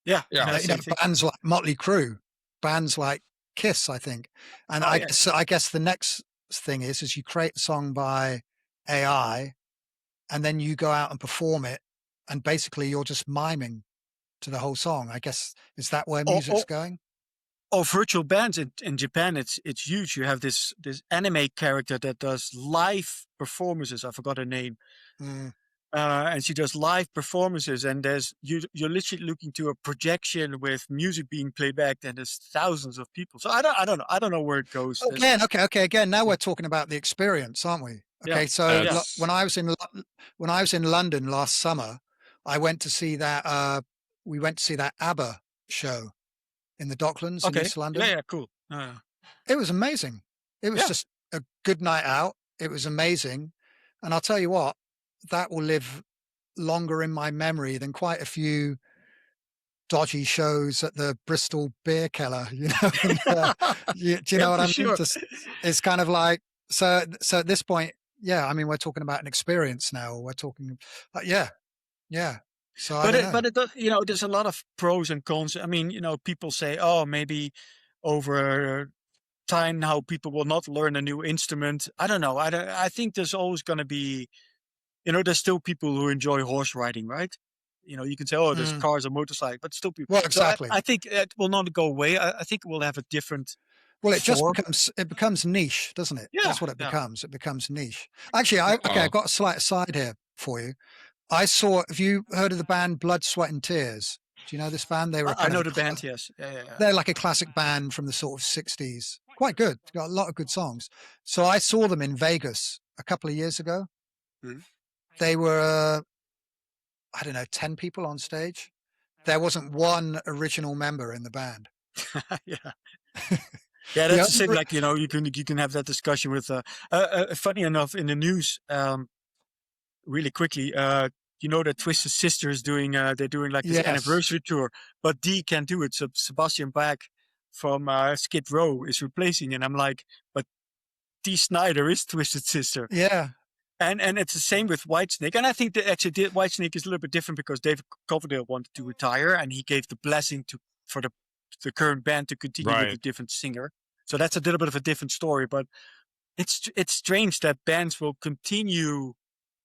Yeah, Yeah. You know, same thing. bands like Motley Crue, bands like Kiss, I think. And Oh, yeah. I guess the next thing is you create a song by AI, and then you go out and perform it, and basically you're just miming to the whole song. I guess is that where Or, music's or, going? or virtual bands in Japan, it's huge. You have this anime character that does live performances. I forgot her name. Mm. And she does live performances, and you're literally looking to a projection with music being played back, and there's thousands of people. So I don't know where it goes. Again, okay. Again, now we're talking about the experience, aren't we? Yeah. Okay, so Yes. when I was in London last summer, I went to see that. We went to see that ABBA show in the Docklands in East London. Yeah, cool. It was amazing. It was Yeah. just a good night out. It was amazing, and I'll tell you what, that will live longer in my memory than quite a few dodgy shows at the Bristol Beer Keller, you know. And, do you Yeah, know what for I mean? sure. Just, it's kind of like so at this point, yeah. I mean, we're talking about an experience now. We're talking, yeah. So I don't know. But it does, there's a lot of pros and cons. I mean, people say, oh, maybe over time now people will not learn a new instrument. I don't know. I think there's always going to be, there's still people who enjoy horse riding, right? You can say, oh, there's cars and motorcycles, but still people. Well, exactly. So I think it will not go away. I think it will have a different. Well, it just form. becomes niche, doesn't it? Yeah, That's what it yeah. becomes. It becomes niche. Actually, I've got a slight aside here for you. Have you heard of the band Blood, Sweat and Tears? Do you know this band? They were I know the band, yes. Yeah. They're like a classic band from the sort of 60s. Quite good. Got a lot of good songs. So I saw them in Vegas a couple of years ago. Mhm. They were, I don't know, 10 people on stage. There wasn't one original member in the band. Yeah. Yeah, that's the same. Like, you can have that discussion with. Funny enough, in the news, really quickly, that Twisted Sister is doing. They're doing like this anniversary tour, but Dee can't do it. So Sebastian Bach from Skid Row is replacing, and I'm like, but Dee Snider is Twisted Sister. Yeah. And it's the same with Whitesnake. And I think that actually Whitesnake is a little bit different because David Coverdale wanted to retire, and he gave the blessing for the current band to continue with a different singer. So that's a little bit of a different story. But it's strange that bands will continue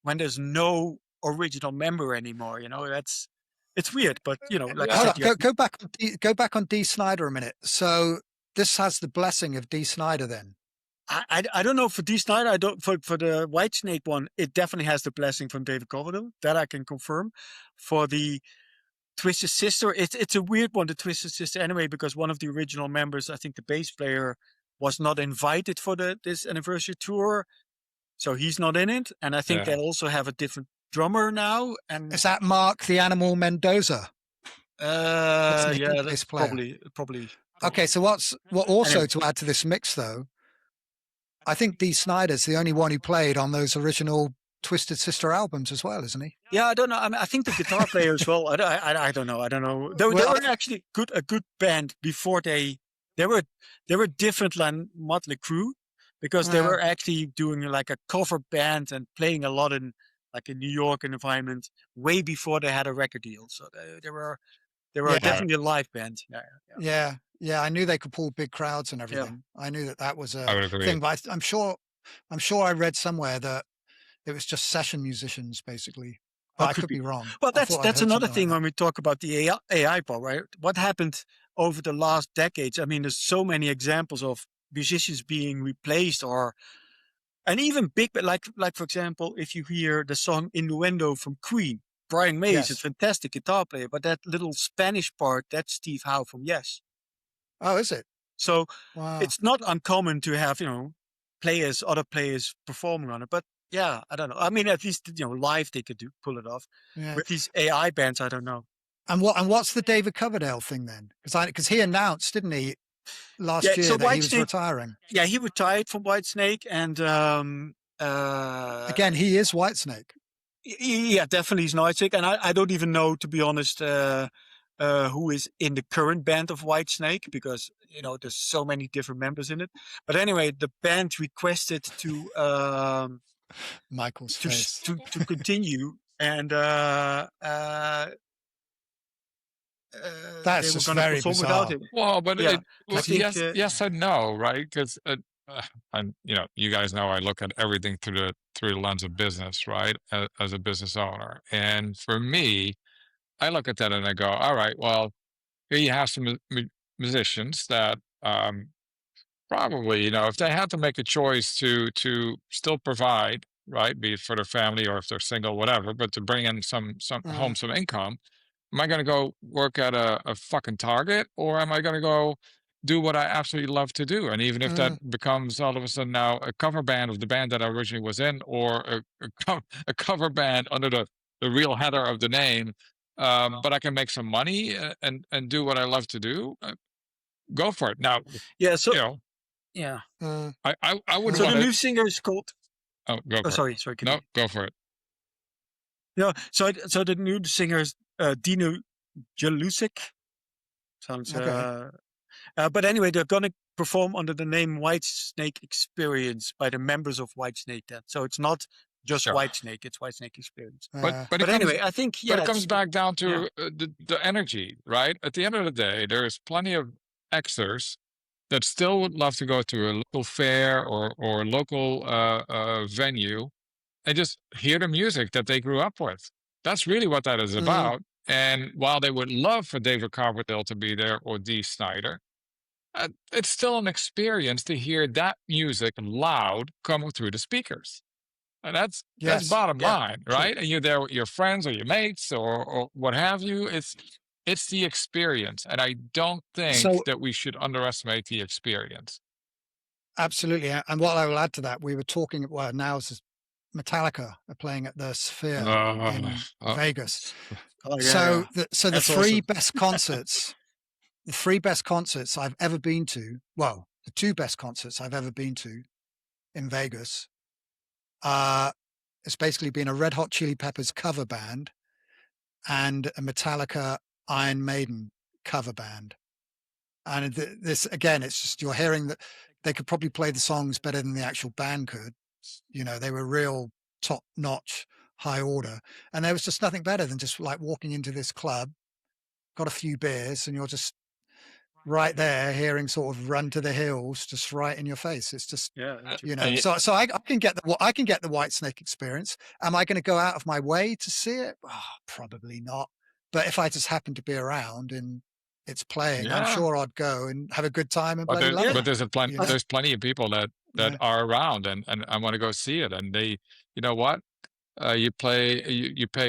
when there's no original member anymore. It's weird. But like I said, go back on Dee Snider a minute. So this has the blessing of Dee Snider then. I don't know for Dee Snider. I don't for the Whitesnake one. It definitely has the blessing from David Coverdale. That I can confirm. For the Twisted Sister, it's a weird one. The Twisted Sister anyway, because one of the original members, I think the bass player, was not invited for this anniversary tour, so he's not in it. And I think they also have a different drummer now. And is that Mark the Animal Mendoza? Yeah, that's probably. Okay, so anyway. To add to this mix though, I think Dee Snider's the only one who played on those original Twisted Sister albums as well, isn't he? Yeah, I don't know. I mean, I think the guitar player as well. I don't know. They were actually a good band before they were different than Motley Crue because they were actually doing like a cover band and playing a lot in like a New York environment way before they had a record deal. So they were definitely a live band. Yeah. I knew they could pull big crowds and everything. I knew that was a thing, but I'm sure I read somewhere that it was just session musicians basically. But I could be wrong. Well, that's another thing when we talk about the AI part, right? What happened over the last decades? I mean, there's so many examples of musicians being replaced and even big, like for example, if you hear the song Innuendo from Queen, Brian May is a fantastic guitar player, but that little Spanish part, that's Steve Howe from Yes. Oh, is it? So it's not uncommon to have, other players performing on it, but yeah, I don't know. I mean, at least, live they could pull it off. Yeah. With these AI bands, I don't know. And what's the David Coverdale thing then? Because he announced, didn't he, last year that he was retiring? Yeah, he retired from Whitesnake, and again, he is Whitesnake. Yeah, definitely he's Whitesnake, and I don't even know, to be honest, who is in the current band of Whitesnake, because there's so many different members in it. But anyway, the band requested to Michael's face. to continue, and That's they were just going to very perform bizarre. without him. Well, but Yeah, I think, yes and no, right? Because and you guys know I look at everything through the lens of business, right? As a business owner, and for me, I look at that and I go, all right, well, here you have some musicians that probably, if they had to make a choice to still provide, right, be it for their family or if they're single, whatever, but to bring in some home some income, am I going to go work at a fucking Target, or am I going to go do what I absolutely love to do? And even if that becomes all of a sudden now a cover band of the band that I originally was in, or a cover band under the real header of the name, but I can make some money and do what I love to do, go for it. Now, yeah. So I wouldn't so want the to. new singer is called. Oh, go for sorry. it. Continue. No, go for it. No, so the new singer is Dino Jalusic. Sounds Okay. but anyway, they're gonna perform under the name Whitesnake Experience by the members of Whitesnake. Then, so it's not just Sure. Whitesnake; it's Whitesnake Experience. But anyway, I think but it comes back down yeah. to the energy, right? At the end of the day, there's plenty of Xers that still would love to go to a local fair or local venue and just hear the music that they grew up with. That's really what that is about. And while they would love for David Coverdale to be there or Dee Snider, it's still an experience to hear that music loud coming through the speakers. And that's bottom line, right? And you're there with your friends or your mates or what have you. It's the experience. And I don't think that we should underestimate the experience. Absolutely. And what I will add to that, we were talking, well, now is Metallica are playing at the Sphere in Vegas. Oh, So the That's three awesome. best concerts, the three best concerts I've ever been to, well, the two best concerts I've ever been to in Vegas, it's basically been a Red Hot Chili Peppers cover band and a Metallica Iron Maiden cover band. And this, again, it's just, you're hearing that they could probably play the songs better than the actual band could. They were real top notch, high order. And there was just nothing better than just like walking into this club, got a few beers, and you're just right there hearing sort of Run to the Hills just right in your face. It's just, so I can get the Whitesnake experience. Am I going to go out of my way to see it? Oh, probably not. But if I just happen to be around and it's playing, I'm sure I'd go and have a good time and bloody love it. But there's plenty of people that are around and I want to go see it. And they, you know what? You pay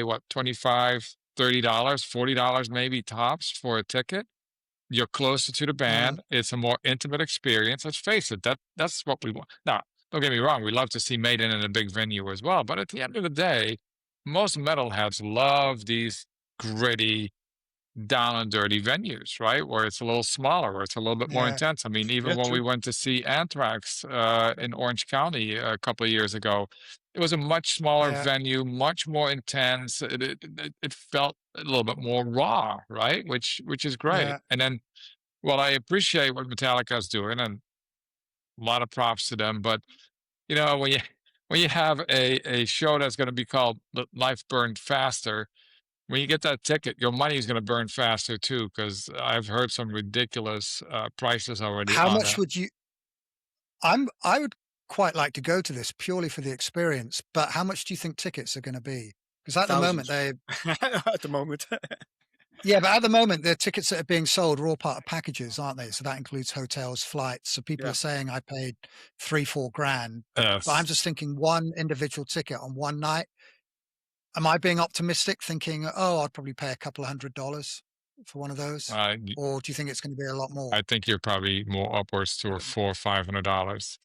what, $25, $30, $40 maybe tops for a ticket. You're closer to the band. It's a more intimate experience. Let's face it, that's what we want. Now, don't get me wrong, we love to see Maiden in a big venue as well. But at the end of the day, most metalheads love these gritty, down and dirty venues, right? Where it's a little smaller, where it's a little bit more intense. I mean, even when we went to see Anthrax in Orange County a couple of years ago, it was a much smaller venue, much more intense. It felt a little bit more raw, right? Which is great. And then, well, I appreciate what Metallica is doing, and a lot of props to them. But when you have a show that's going to be called Life Burned Faster, when you get that ticket, your money is going to burn faster too, because I've heard some ridiculous prices already. How much would you? I would quite like to go to this purely for the experience, but how much do you think tickets are going to be? Because at the moment at the moment. Yeah, but at the moment, the tickets that are being sold are all part of packages, aren't they? So that includes hotels, flights. So people are saying I paid $3-4 grand, but I'm just thinking one individual ticket on one night. Am I being optimistic, thinking, oh, I'd probably pay a couple of $100s for one of those? Or do you think it's going to be a lot more? I think you're probably more upwards to $400 or $500.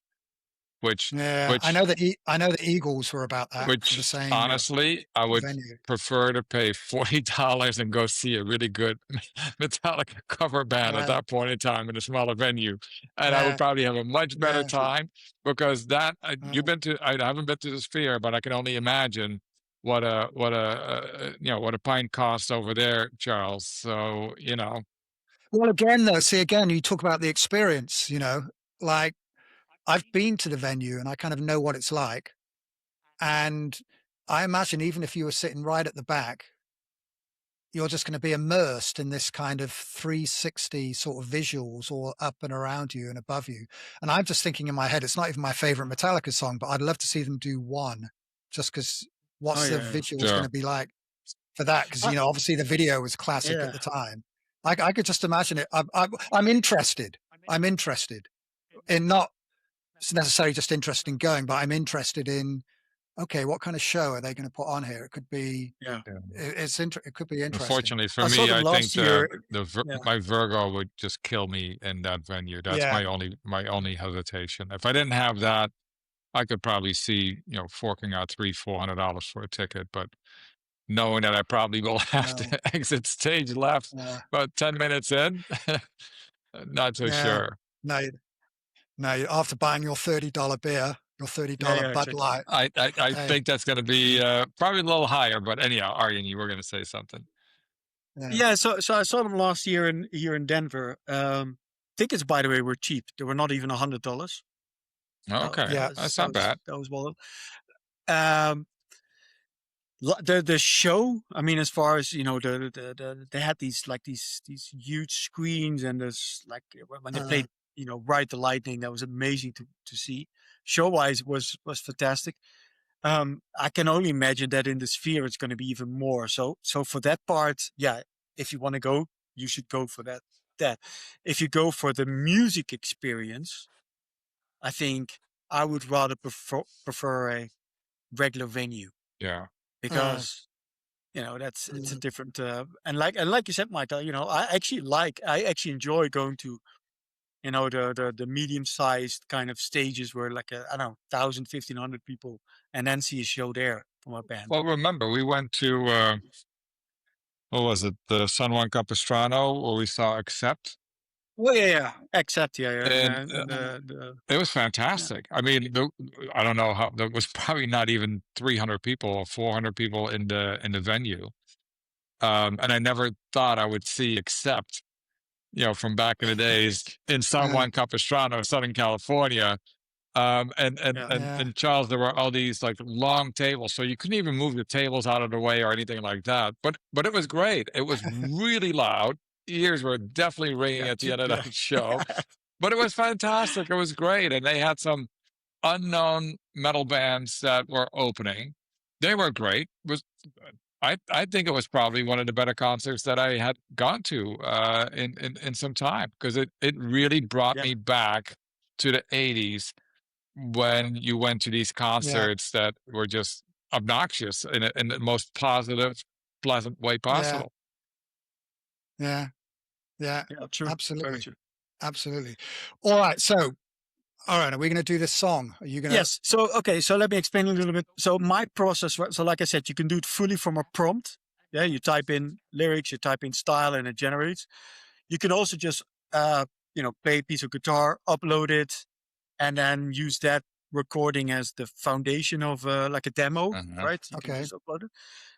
I know the Eagles were about that. Which the same honestly, I would prefer to pay $40 and go see a really good Metallica cover band at that point in time in a smaller venue, and I would probably have a much better time because I haven't been to the Sphere, but I can only imagine what a pint costs over there, Charles. So, Well, again, though, again, you talk about the experience, like I've been to the venue and I kind of know what it's like. And I imagine even if you were sitting right at the back, you're just going to be immersed in this kind of 360 sort of visuals all up and around you and above you. And I'm just thinking in my head, it's not even my favorite Metallica song, but I'd love to see them do one, just because what's the visuals going to be like for that? Because, obviously the video was classic at the time. I could just imagine it. I'm interested. I'm interested in not necessarily just interested in going, but I'm interested in, okay, what kind of show are they going to put on here? It could be, it could be interesting. Unfortunately for me, I think my Virgo would just kill me in that venue. That's my only hesitation. If I didn't have that, I could probably see, forking out $300-400 for a ticket, but knowing that I probably will have to exit stage left about 10 minutes in, not so sure. No, after buying your $30 beer, your $30 Bud Light. I think that's going to be probably a little higher, but anyhow, Arjan, you were going to say something. Yeah, so I saw them last year here in Denver. Tickets, by the way, were cheap. They were not even $100. Okay, that's not bad. That was well. The show, I mean, as far as they had these huge screens, and there's like when they played Ride the Lightning, that was amazing to see. Show wise was fantastic. I can only imagine that in the Sphere it's going to be even more. So for that part, if you want to go, you should go for that. If you go for the music experience, I think I would rather prefer a regular venue. Yeah. Because it's a different and like you said, Maikel, I actually enjoy going to the medium-sized kind of stages where like 1,000, 1,500 people, and then see a show there from a band. Well, remember we went to what was it, the San Juan Capistrano, where we saw Accept. Well, Accept, And it was fantastic. I mean, I don't know how there was probably not even 300 people or 400 people in the venue, and I never thought I would see Accept, from back in the days in San Juan Capistrano, Southern California. And Charles, there were all these like long tables, so you couldn't even move the tables out of the way or anything like that. But it was great. It was really loud. Ears were definitely ringing at the end of that show, but it was fantastic. It was great, and they had some unknown metal bands that were opening. They were great. I think it was probably one of the better concerts that I had gone to in some time, because it really brought me back to the 80s. When you went to these concerts that were just obnoxious in the most positive, pleasant way possible. Yeah, true. Absolutely. All right, so are we going to do this song? Are you going to? Yes. So let me explain a little bit. So my process. So like I said, you can do it fully from a prompt. Yeah, you type in lyrics, you type in style, and it generates. You can also just play a piece of guitar, upload it, and then use that recording as the foundation of like a demo, right? You can just upload it.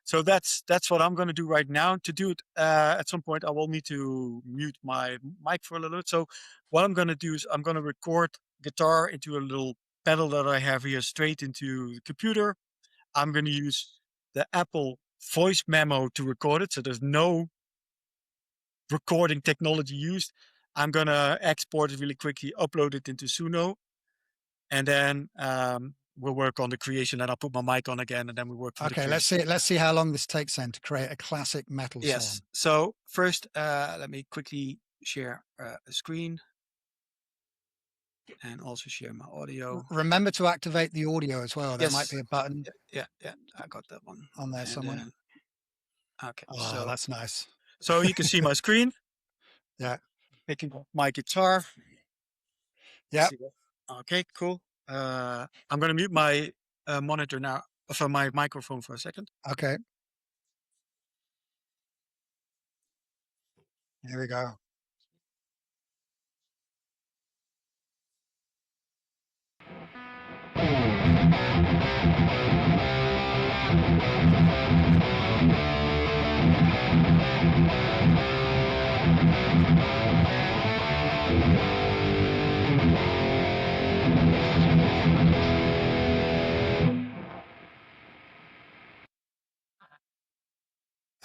So that's what I'm going to do right now. To do it at some point, I will need to mute my mic for a little bit. So what I'm going to do is I'm going to record guitar into a little pedal that I have here straight into the computer. I'm going to use the Apple voice memo to record it. So there's no recording technology used. I'm going to export it really quickly, upload it into Suno, and then we'll work on the creation, and I'll put my mic on again, and then we work. Okay, let's see how long this takes then to create a classic metal song. Yes. So first, let me quickly share a screen and also share my audio. Remember to activate the audio as well. There might be a button. Yeah. I got that one on there somewhere. Okay. Oh, so that's nice. So you can see my screen. Yeah. Picking up my guitar. Yeah. Okay, cool. I'm going to mute my monitor now, for my microphone for a second. Okay. Here we go.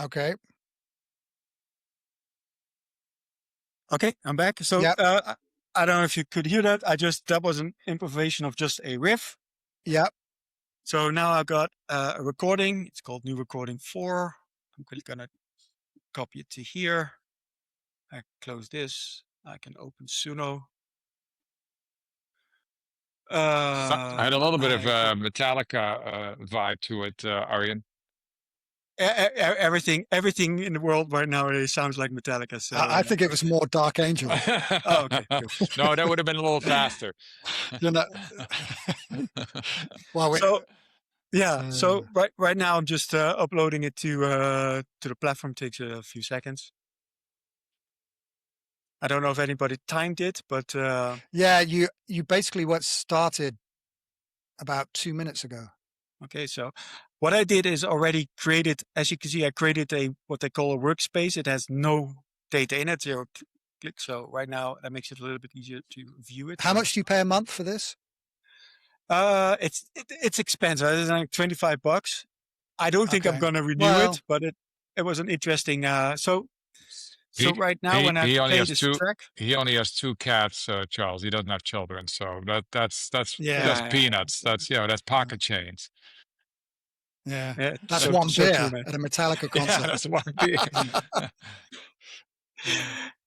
Okay. Okay, I'm back. So Yep. I don't know if you could hear that. That was an improvisation of just a riff. Yep. So now I've got a recording. It's called New Recording 4. I'm gonna copy it to here. I close this. I can open Suno. I had a little bit of I- Metallica vibe to it, Arjan. everything in the world right now really sounds like Metallica. So I think it was more Dark Angel. oh, okay, good. No, that would have been a little faster. You know. Well, So yeah, so right now I'm just uploading it to the platform. Takes a few seconds. I don't know if anybody timed it, but yeah, you basically started about 2 minutes ago. okay. So what I did is already created, as you can see, I created what they call a workspace. It has no data in it, 0 clicks. So right now that makes it a little bit easier to view it. How much do you pay a month for this? It's expensive. It's like $25. I don't think I'm Okay. gonna renew it, but it was an interesting. So right now when I play this track, he only has 2 cats, Charles. He doesn't have children, so that's Yeah. peanuts. That's that's pocket change. Yeah. That's so- one so beer true, man. at a Metallica Yeah, concert. that's one beer.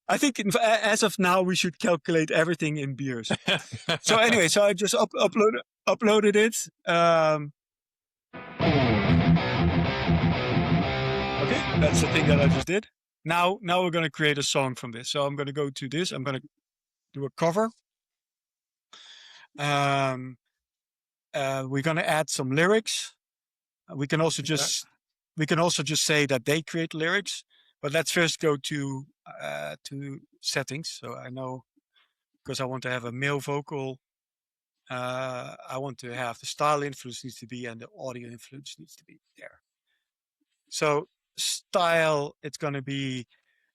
I think as of now we should calculate everything in beers. So anyway, so I just uploaded it. Okay, that's the thing that I just did. Now we're gonna create a song from this. So I'm gonna go to this. I'm gonna do a cover. We're gonna add some lyrics. We can also just say that they create lyrics. But let's first go to settings. So I know, because I want to have a male vocal. I want to have the style influence needs to be, and the audio influence needs to be there. So style, it's going to be,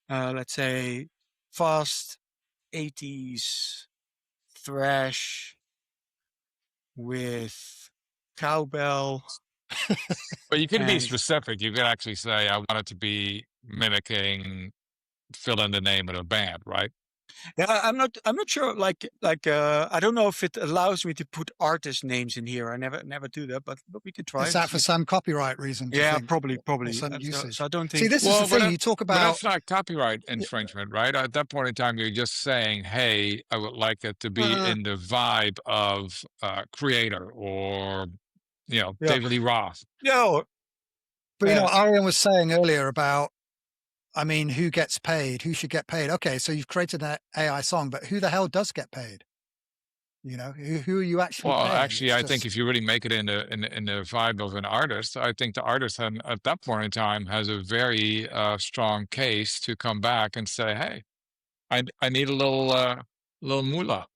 let's say, fast 80s thrash with cowbell. But you can be And- specific. You can actually say, I want it to be mimicking, fill in the name of the band, right? Yeah, I'm not sure. Like I don't know if it allows me to put artist names in here. I never do that, but we could try. Is that for some copyright reason? do you Yeah, think? probably. Or some So usage? I don't think. See, this is the thing. You talk But about that's not copyright infringement, right? At that point in time, you're just saying, hey, I would like it to be in the vibe of Creator or, David Lee Roth. Yeah. But you know what Arjan was saying earlier about, I mean, who gets paid? Who should get paid? Okay, so you've created an AI song, but who the hell does get paid? You know, who are you actually Well, paying? actually, It's I think just- if you really make it in the vibe of an artist, I think the artist at that point in time has a very strong case to come back and say, hey, I need a little moolah.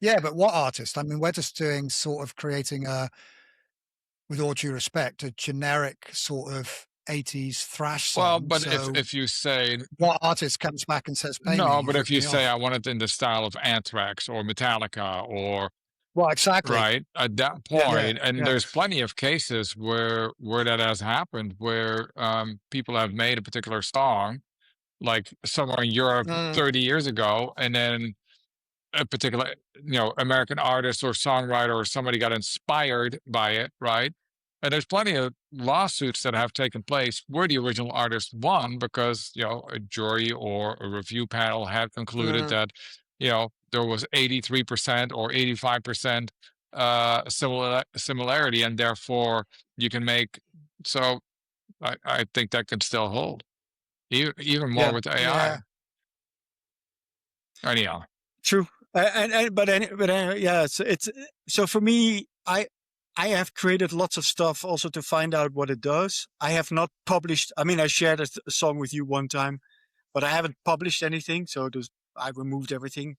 Yeah, but what artist? I mean, we're just doing sort of creating with all due respect, a generic sort of 80s thrash song. Well, but so if you say what artist comes back and says, pay me? no, but rip if you me say off? I want it in the style of Anthrax or Metallica or Well, exactly. right at that point, and there's plenty of cases where that has happened, where people have made a particular song, like somewhere in Europe 30 years ago, and then a particular American artist or songwriter or somebody got inspired by it, right? And there's plenty of lawsuits that have taken place where the original artist won because a jury or a review panel had concluded that there was 83% or 85% similarity, and therefore you can make. So I think that can still hold, even more with AI. Yeah. Anyhow. True. Yeah. So for me, I have created lots of stuff also to find out what it does. I have not published. I mean, I shared a song with you one time, but I haven't published anything. So I removed everything.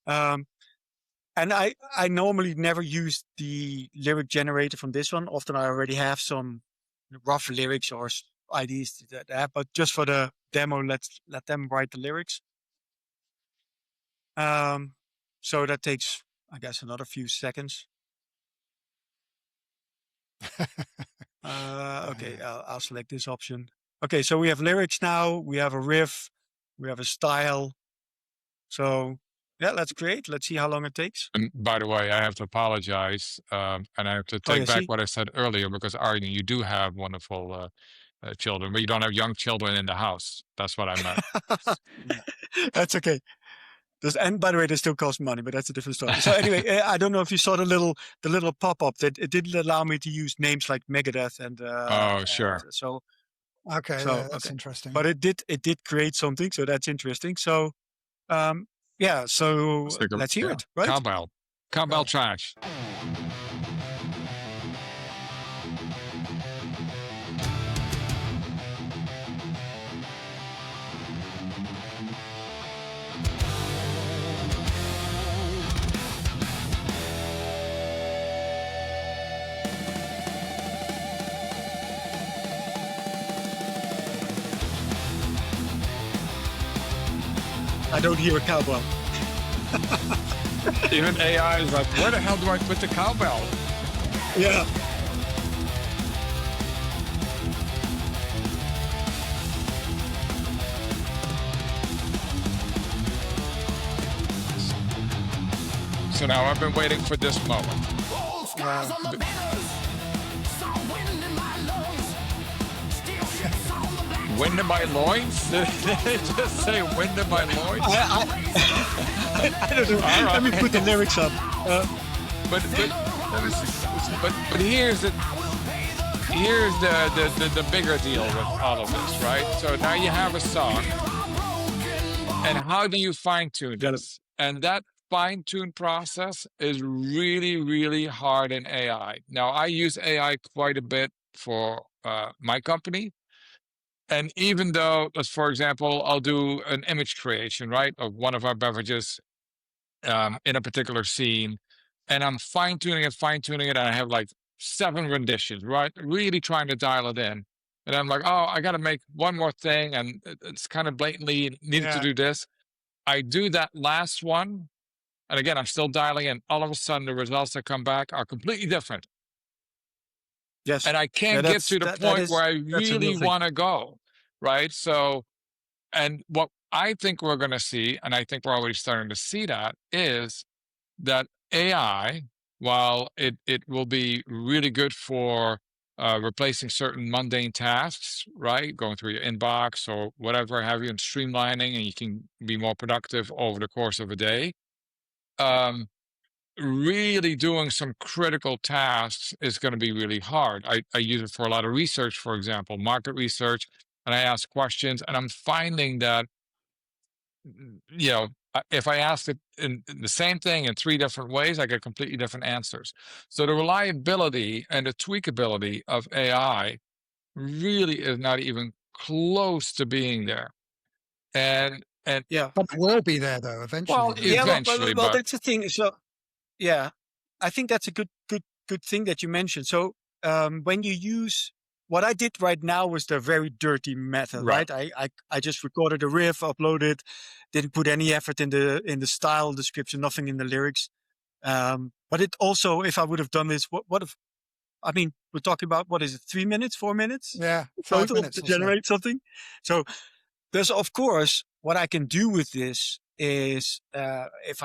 And I normally never use the lyric generator from this one. Often I already have some rough lyrics or ideas to that. But just for the demo, let them write the lyrics. So that takes, I guess, another few seconds. Okay, I'll select this option. Okay, so we have lyrics now. We have a riff. We have a style. So yeah, let's create. Let's see how long it takes. And by the way, I have to apologize, and I have to take back what I said earlier, because Arjan, you do have wonderful children, but you don't have young children in the house. That's what I meant. That's okay. And by the way, they still cost money, but that's a different story. So anyway, I don't know if you saw the little pop-up that it didn't allow me to use names like Megadeth and Sure. So Okay, so that's interesting. but it did create something, so that's interesting. So yeah, so let's hear it, right? Cowbell trash. I don't hear a cowbell. Even AI is like, where the hell do I put the cowbell? Yeah. So now I've been waiting for this moment. Wind in my loins? Did they just say wind in my loins? I don't know. Right. Let me put the lyrics up. But here's the bigger deal with all of this, right? So now you have a song, and how do you fine tune this? And that fine tune process is really, really hard in AI. Now I use AI quite a bit for my company. And even though, for example, I'll do an image creation, right, of one of our beverages in a particular scene, and I'm fine-tuning it, and I have like 7 renditions, right, really trying to dial it in. And I'm like, oh, I got to make one more thing, and it's kind of blatantly needed to do this. I do that last one, and again, I'm still dialing in. All of a sudden, the results that come back are completely different. Yes. And I can't get to the point where I really want to go, right? So, and what I think we're going to see, and I think we're already starting to see that, is that AI, while it will be really good for replacing certain mundane tasks, right? Going through your inbox or whatever have you, and streamlining, and you can be more productive over the course of a day. Really doing some critical tasks is going to be really hard. I use it for a lot of research, for example, market research, and I ask questions, and I'm finding that, if I ask it in the same thing in 3 different ways, I get completely different answers. So the reliability and the tweakability of AI really is not even close to being there. And yeah, but it will be there though eventually. Well, eventually, well, that's the thing. So yeah, I think that's a good thing that you mentioned. So when you use what I did right now was the very dirty method, right? I just recorded a riff, uploaded, didn't put any effort in the style description, nothing in the lyrics. But it also, if I would have done this, what if? I mean, we're talking about, what is it, 3 minutes, 4 minutes? Yeah, 5 minutes to generate something. So there's, of course, what I can do with this is if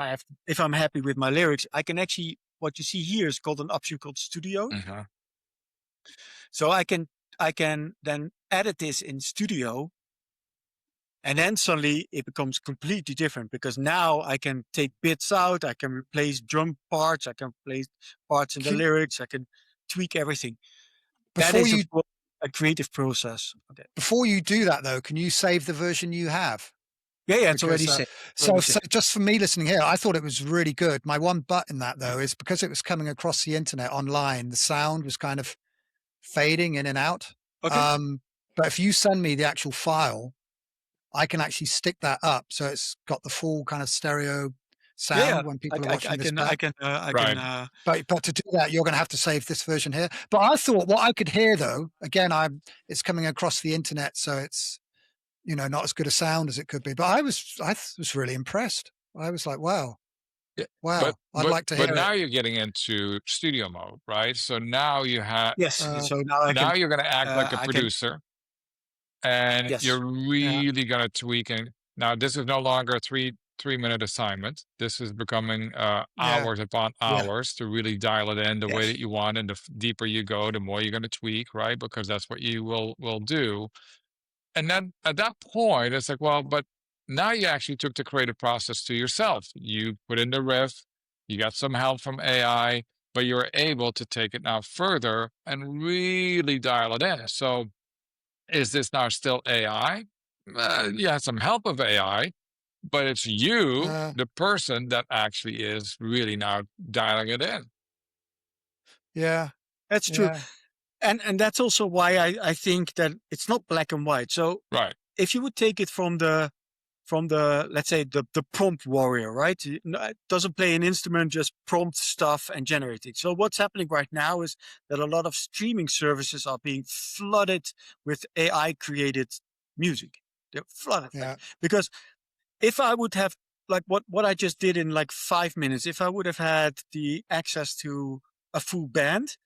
I'm happy with my lyrics, I can actually, what you see here is called an option called Studio. Uh-huh. So I can then edit this in Studio, and then suddenly it becomes completely different, because now I can take bits out, I can replace drum parts, I can replace parts in the lyrics, I can tweak everything. That is a creative process. Okay. Before you do that though, can you save the version you have? Yeah, it's already saved. So just for me listening here, I thought it was really good. My one but in that though is because it was coming across the internet online, the sound was kind of fading in and out. Okay. But if you send me the actual file, I can actually stick that up, so it's got the full kind of stereo sound when people are watching this back. But to do that, you're going to have to save this version here. But I thought what I could hear though, again, it's coming across the internet, so it's not as good a sound as it could be. But I was really impressed. I was like, wow. Yeah, Wow, I'd like to but hear now it. you're getting into studio mode, right? So now you have Yes. Uh, So now now you're going to act like a I can, producer, and yes. you're yeah, really going to tweak. And now this is no longer a 3 minute assignment. This is becoming yeah, hours upon Yeah. hours to really dial it in the way Yes. that you want. And the deeper you go, the more you're going to tweak, right? Because that's what you will do. And then at that point, it's like, well, but now you actually took the creative process to yourself. You put in the riff, you got some help from AI, but you're able to take it now further and really dial it in. So is this now still AI? You had some help of AI, but it's you, uh, the person, that actually is really now dialing it in. yeah, That's true. yeah, And that's also why I think that it's not black and white. So Right. if you would take it from the let's say the prompt warrior, right? It doesn't play an instrument, just prompt stuff and generate it. So what's happening right now is that a lot of streaming services are being flooded with AI created music. They're flooded, like, yeah, because if I would have, like, what I just did in like 5 minutes, if I would have had the access to a full band,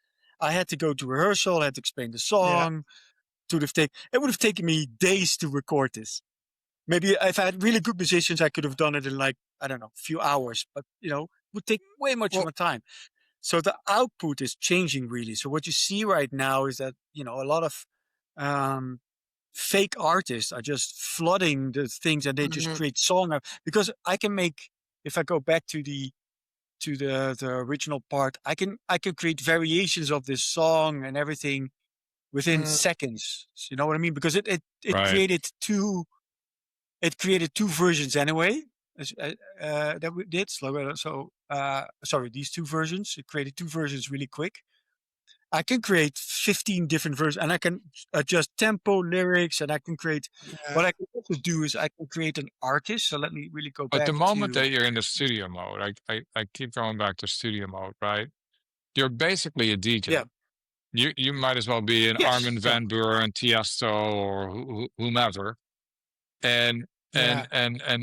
I had to go to rehearsal, I had to explain the yeah, song. It would have taken me days to record this. Maybe if I had really good musicians, I could have done it in, like, I don't know, a few hours, but it would take way much well, more time. So the output is changing really. So what you see right now is that, a lot of um, fake artists are just flooding the things, and they just mhm, create because I can make, if I go back to the original part, I can create variations of this song and everything within mm, seconds. You know what I mean? Because it Right. created two versions anyway, that we did. Sorry, these two versions. It created two versions really quick. I can create 15 different versions, and I can adjust tempo, lyrics, and I can create. yeah, What I can also do is I can create an artist. So let me really go But the back moment to, that you're in the studio mode, I keep going back to studio mode, right? You're basically a DJ. yeah, You might as well be an Armin yes, yeah, van Buuren, Tiesto, or whomever. And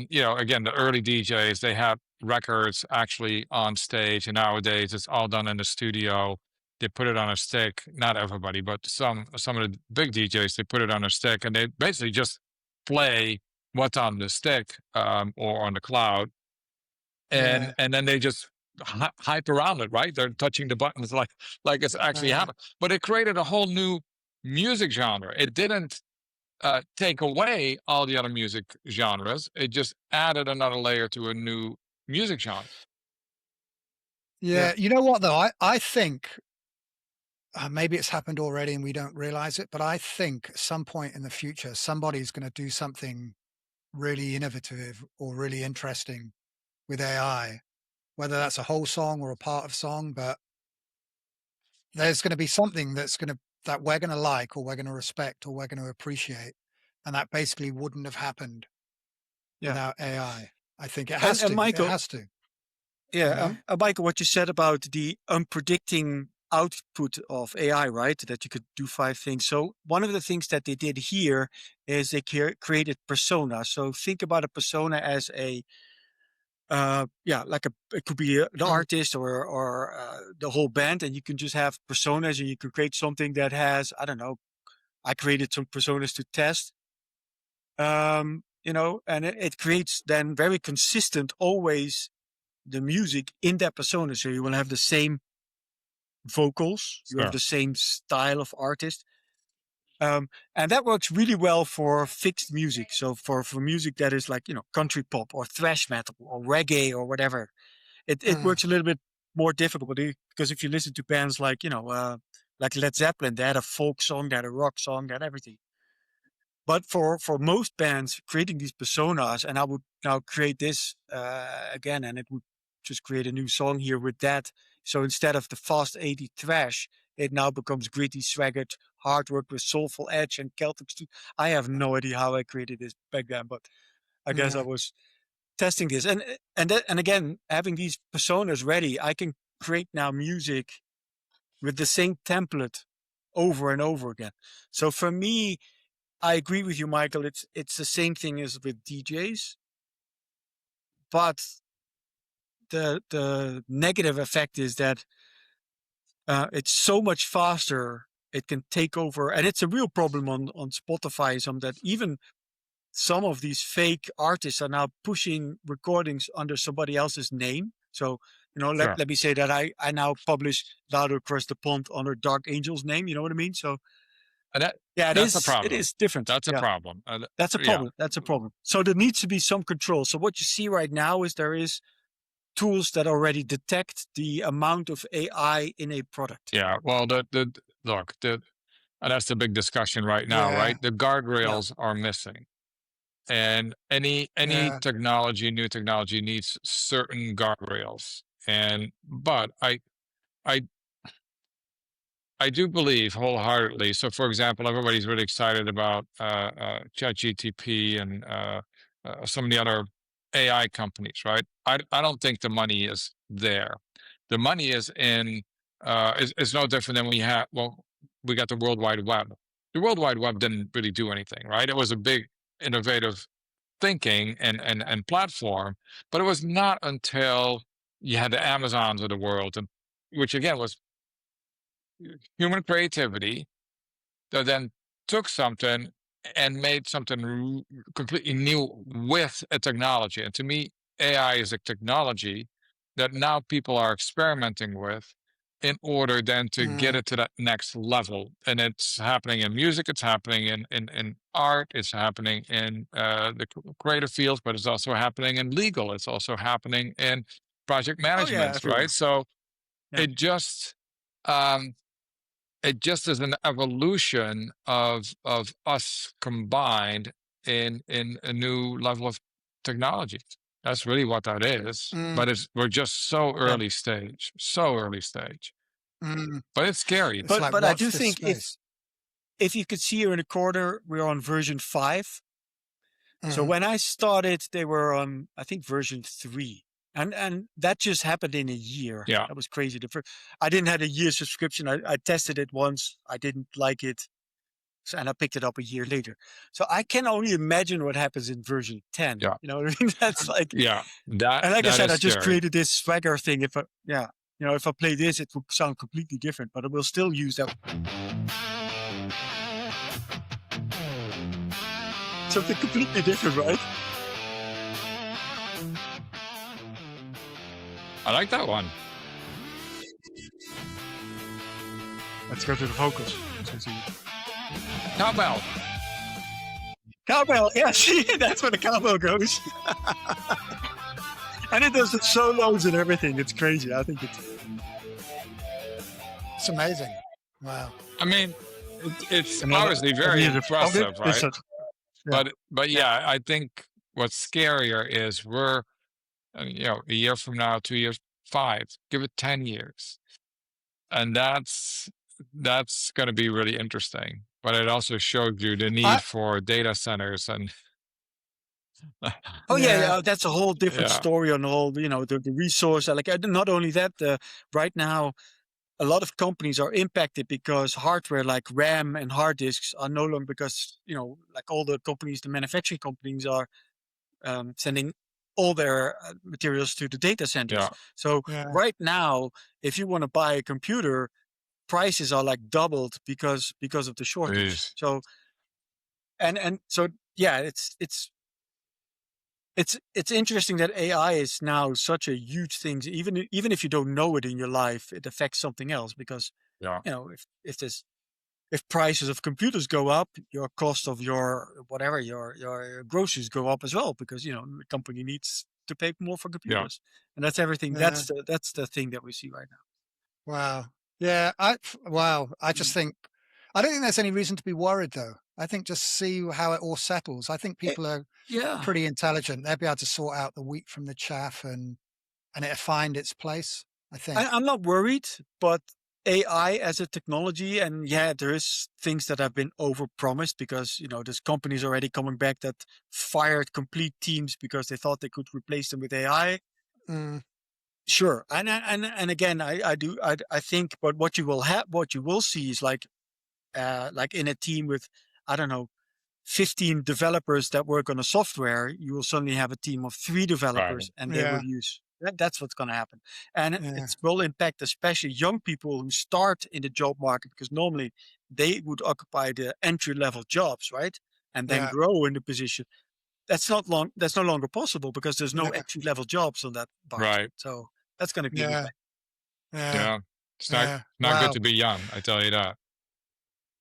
yeah, again, the early DJs, they had records actually on stage, and nowadays it's all done in the studio. They put it on a stick. Not everybody, but some of the big DJs, they put it on a stick, and they basically just play what's on the stick, or on the cloud, and yeah, then they just hype around it, right? They're touching the buttons like it's actually uh, happening. But it created a whole new music genre. It didn't take away all the other music genres. It just added another layer to a new music genre. yeah, yeah. You know what though? I think maybe it's happened already and we don't realize it, but I think at some point in the future, somebody's going to do something really innovative or really interesting with AI, whether that's a whole song or a part of song, but there's going to be something that we're going to like or we're going to respect or we're going to appreciate. And that basically wouldn't have happened yeah. without AI. I think it And has to. It Michael, has to. yeah, You know? Michael, what you said about the unpredicting output of AI, right? That you could do five things. So one of the things that they did here is they created persona. So think about a persona as like it could be the Mm, artist or the whole band, and you can just have personas, and you can create something that has, I don't know. I created some personas to test, and it creates then very consistent always the music in that persona. So you will have the same vocals, you have Sure. the same style of artist. And that works really well for fixed music. So for music that is like, country pop or thrash metal or reggae or whatever, it mm, works a little bit more difficult because if you listen to bands like Led Zeppelin, they had a folk song, they had a rock song, they had everything. But for most bands, creating these personas, and I would now create this again, and it would just create a new song here with that. So instead of the fast 80 thrash, it now becomes gritty, swaggered, hard work with soulful edge and Celtic. I have no idea how I created this back then, but I guess I yeah, was testing this. And again, having these personas ready, I can create now music with the same template over and over again. So for me, I agree with you, Michael. It's the same thing as with DJs, but the negative effect is that it's so much faster. It can take over, and it's a real problem on Spotify. That even some of these fake artists are now pushing recordings under somebody else's name. So, let me say that I now publish Louder Across the Pond under Dark Angel's name. You know what I mean? So, that's a problem. It is different. That's a problem. That's a problem. That's a problem. So there needs to be some control. So what you see right now is there is tools that already detect the amount of AI in a product. Yeah. Well, and that's the big discussion right now, right? The guardrails are missing. And any new technology needs certain guardrails. But I do believe wholeheartedly. So, for example, everybody's really excited about ChatGPT and some of the other AI companies, right? I don't think the money is there. The money is in is no different than we got the World Wide Web. The World Wide Web didn't really do anything, right? It was a big innovative thinking and platform, but it was not until you had the Amazons of the world, which again was human creativity, that then took something and made something completely new with a technology. And to me, AI is a technology that now people are experimenting with in order then to get it to that next level. And it's happening in music, it's happening in art, it's happening in the creative fields, but it's also happening in legal, it's also happening in project management, right? So it just is an evolution of us combined in a new level of technology. That's really what that is. But we're just so early stage. But it's scary. But I do think if you could see here in the corner, we're on version 5. So when I started, they were on, I think, version 3. And that just happened in a year. Yeah. That was crazy. I didn't have a year subscription. I tested it once. I didn't like it. And I picked it up a year later. So I can only imagine what happens in version 10. Yeah. You know what I mean? That's like, and like I said, I just scary. created this swagger thing. If I play this, it will sound completely different, but I will still use that. Something completely different, right? I like that one. Let's go to the vocals. Cowbell. Cowbell, yeah, see, that's where the cowbell goes. And it does the solos and everything. It's crazy. I think it's amazing. Wow. I mean, it's obviously very impressive, right? But yeah, I think what's scarier is we're, a year from now, 2 years, 5, give it 10 years. And that's going to be really interesting. But it also showed you the need for data centers and. That's a whole different story on the whole, the resource. Like, not only that, right now, a lot of companies are impacted because hardware like RAM and hard disks are no longer, because, like all the companies, the manufacturing companies are sending all their materials to the data centers. Yeah. So right now, if you want to buy a computer, prices are like doubled because of the shortage. Jeez. So, and so, it's interesting that AI is now such a huge thing. Even if you don't know it in your life, it affects something else, because if prices of computers go up, your cost of your groceries go up as well, because the company needs to pay more for computers, and that's everything. That's the thing that we see right now. Wow. Yeah. I just think I don't think there's any reason to be worried, though. I think just see how it all settles. I think people are pretty intelligent. They'll be able to sort out the wheat from the chaff, and it'll find its place, I think. I'm not worried, but AI as a technology, and there is things that have been overpromised, because there's companies already coming back that fired complete teams because they thought they could replace them with AI. Sure, and again, I think, but what you will see is like in a team with, I don't know, 15 developers that work on a software, you will suddenly have a team of 3 developers, and they will use That's what's going to happen. And Yeah. it will impact especially young people who start in the job market, because normally they would occupy the entry-level jobs, right? And then Yeah. grow in the position. That's no longer possible because there's no Yeah. entry-level jobs on that market. Right. So that's going to be an Yeah. impact. Yeah. Yeah. It's not good to be young, I tell you that.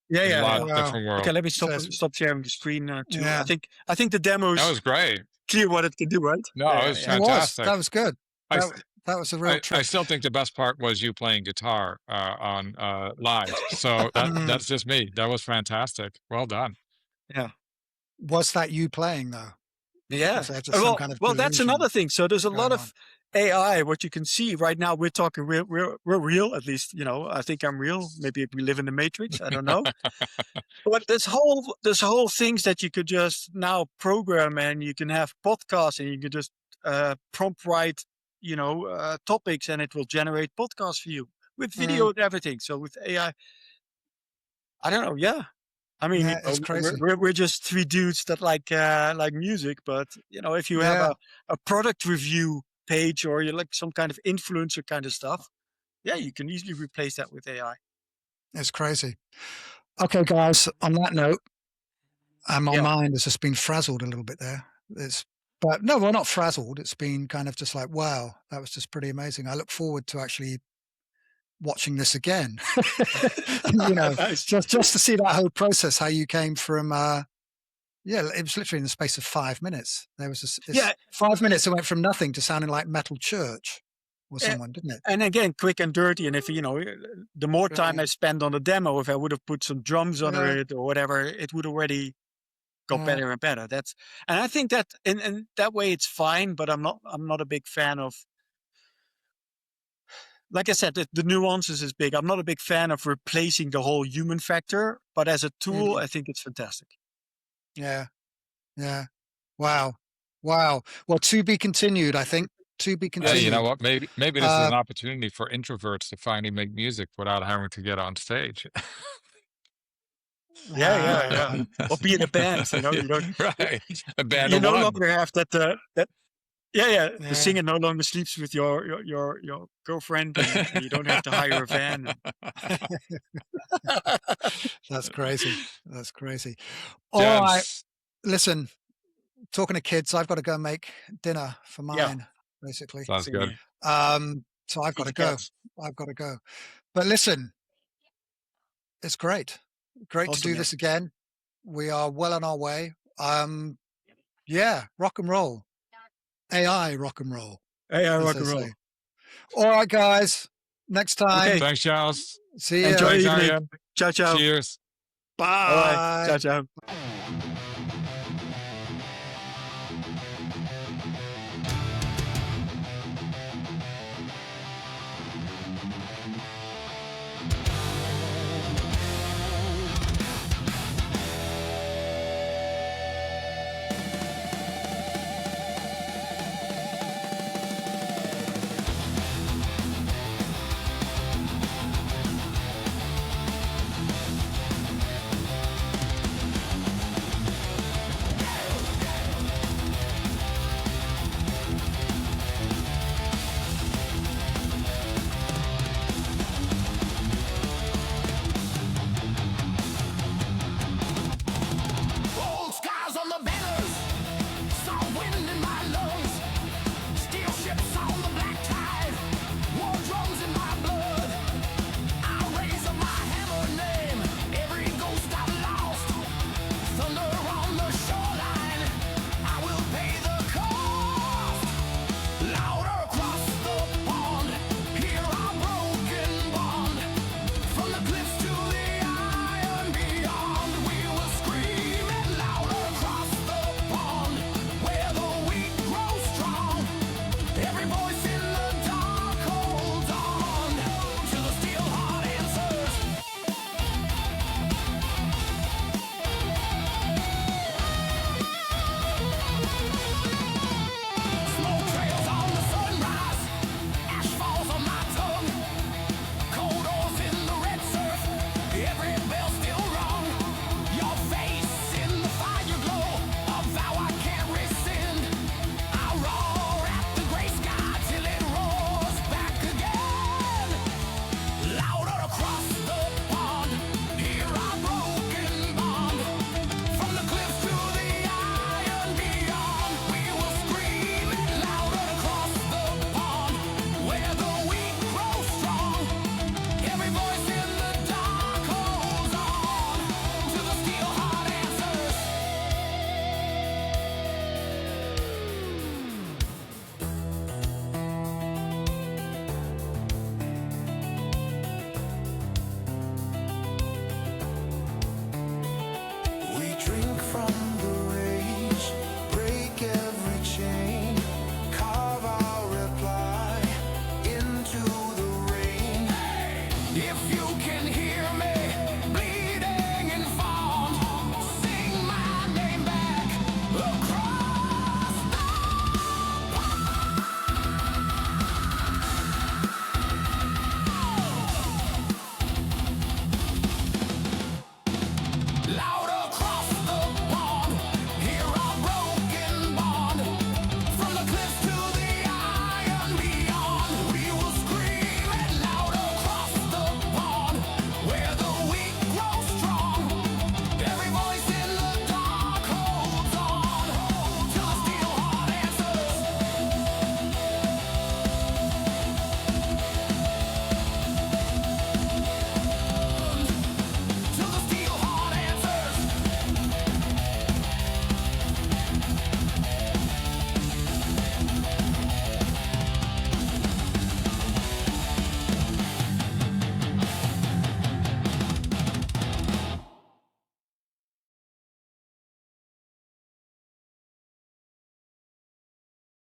Yeah, There's a lot Wow. different world. Okay, let me Says- stop sharing the screen too. Yeah. I think the demo's That was great. clear what it can do, right? No, it was It was. fantastic. That was good. I, That was a real I trip. still think the best part was you playing guitar on live. So that's just me. That was fantastic. Well done. Yeah. Was that you playing though? Yeah. Was there just some kind of Well, that's delusion another thing. So there's a lot going of AI. What you can see right now, we're talking we're real. At least, I think I'm real. Maybe we live in the Matrix. I don't know. But this whole things that you could just now program, and you can have podcasts, and you can just prompt write, topics, and it will generate podcasts for you with video and everything. So with AI, I don't know. Yeah. I mean, Yeah, it's crazy. we're just three dudes that like music, but if you have a product review page, or you like some kind of influencer kind of stuff, yeah, you can easily replace that with AI. It's crazy. Okay, guys, on that note, my mind has just been frazzled a little bit there. But no, well, not frazzled. It's been kind of just like, wow, that was just pretty amazing. I look forward to actually watching this again. Nice. just to see that whole process, how you came from it was literally in the space of 5 minutes. There was this 5 minutes. It went from nothing to sounding like Metal Church or someone, didn't it? And again, quick and dirty. And if the more time I spend on the demo, if I would have put some drums under it or whatever, it would already go better and better. And I think that in that way it's fine, but I'm not a big fan of, like I said, the nuances is big. I'm not a big fan of replacing the whole human factor, but as a tool, I think it's fantastic. Yeah. Yeah. Wow. Well, to be continued, I think. To be continued. Yeah, you know what? Maybe this is an opportunity for introverts to finally make music without having to get on stage. Yeah. Or be in a band, you don't. Right. A band You of no one. longer have that. The singer no longer sleeps with your girlfriend, and you don't have to hire a van. That's crazy. That's crazy. All right. Listen, talking to kids, I've got to go make dinner for mine, basically. Sounds good. So I've got to go. But listen, it's great. Great to do this again. We are well on our way. Rock and roll. AI rock and roll. AI rock and roll. All right, guys. Next time. Okay. Thanks, Charles. See you. Enjoy Thanks, your evening. Arjan. Ciao, ciao. Cheers. Bye. Ciao, ciao.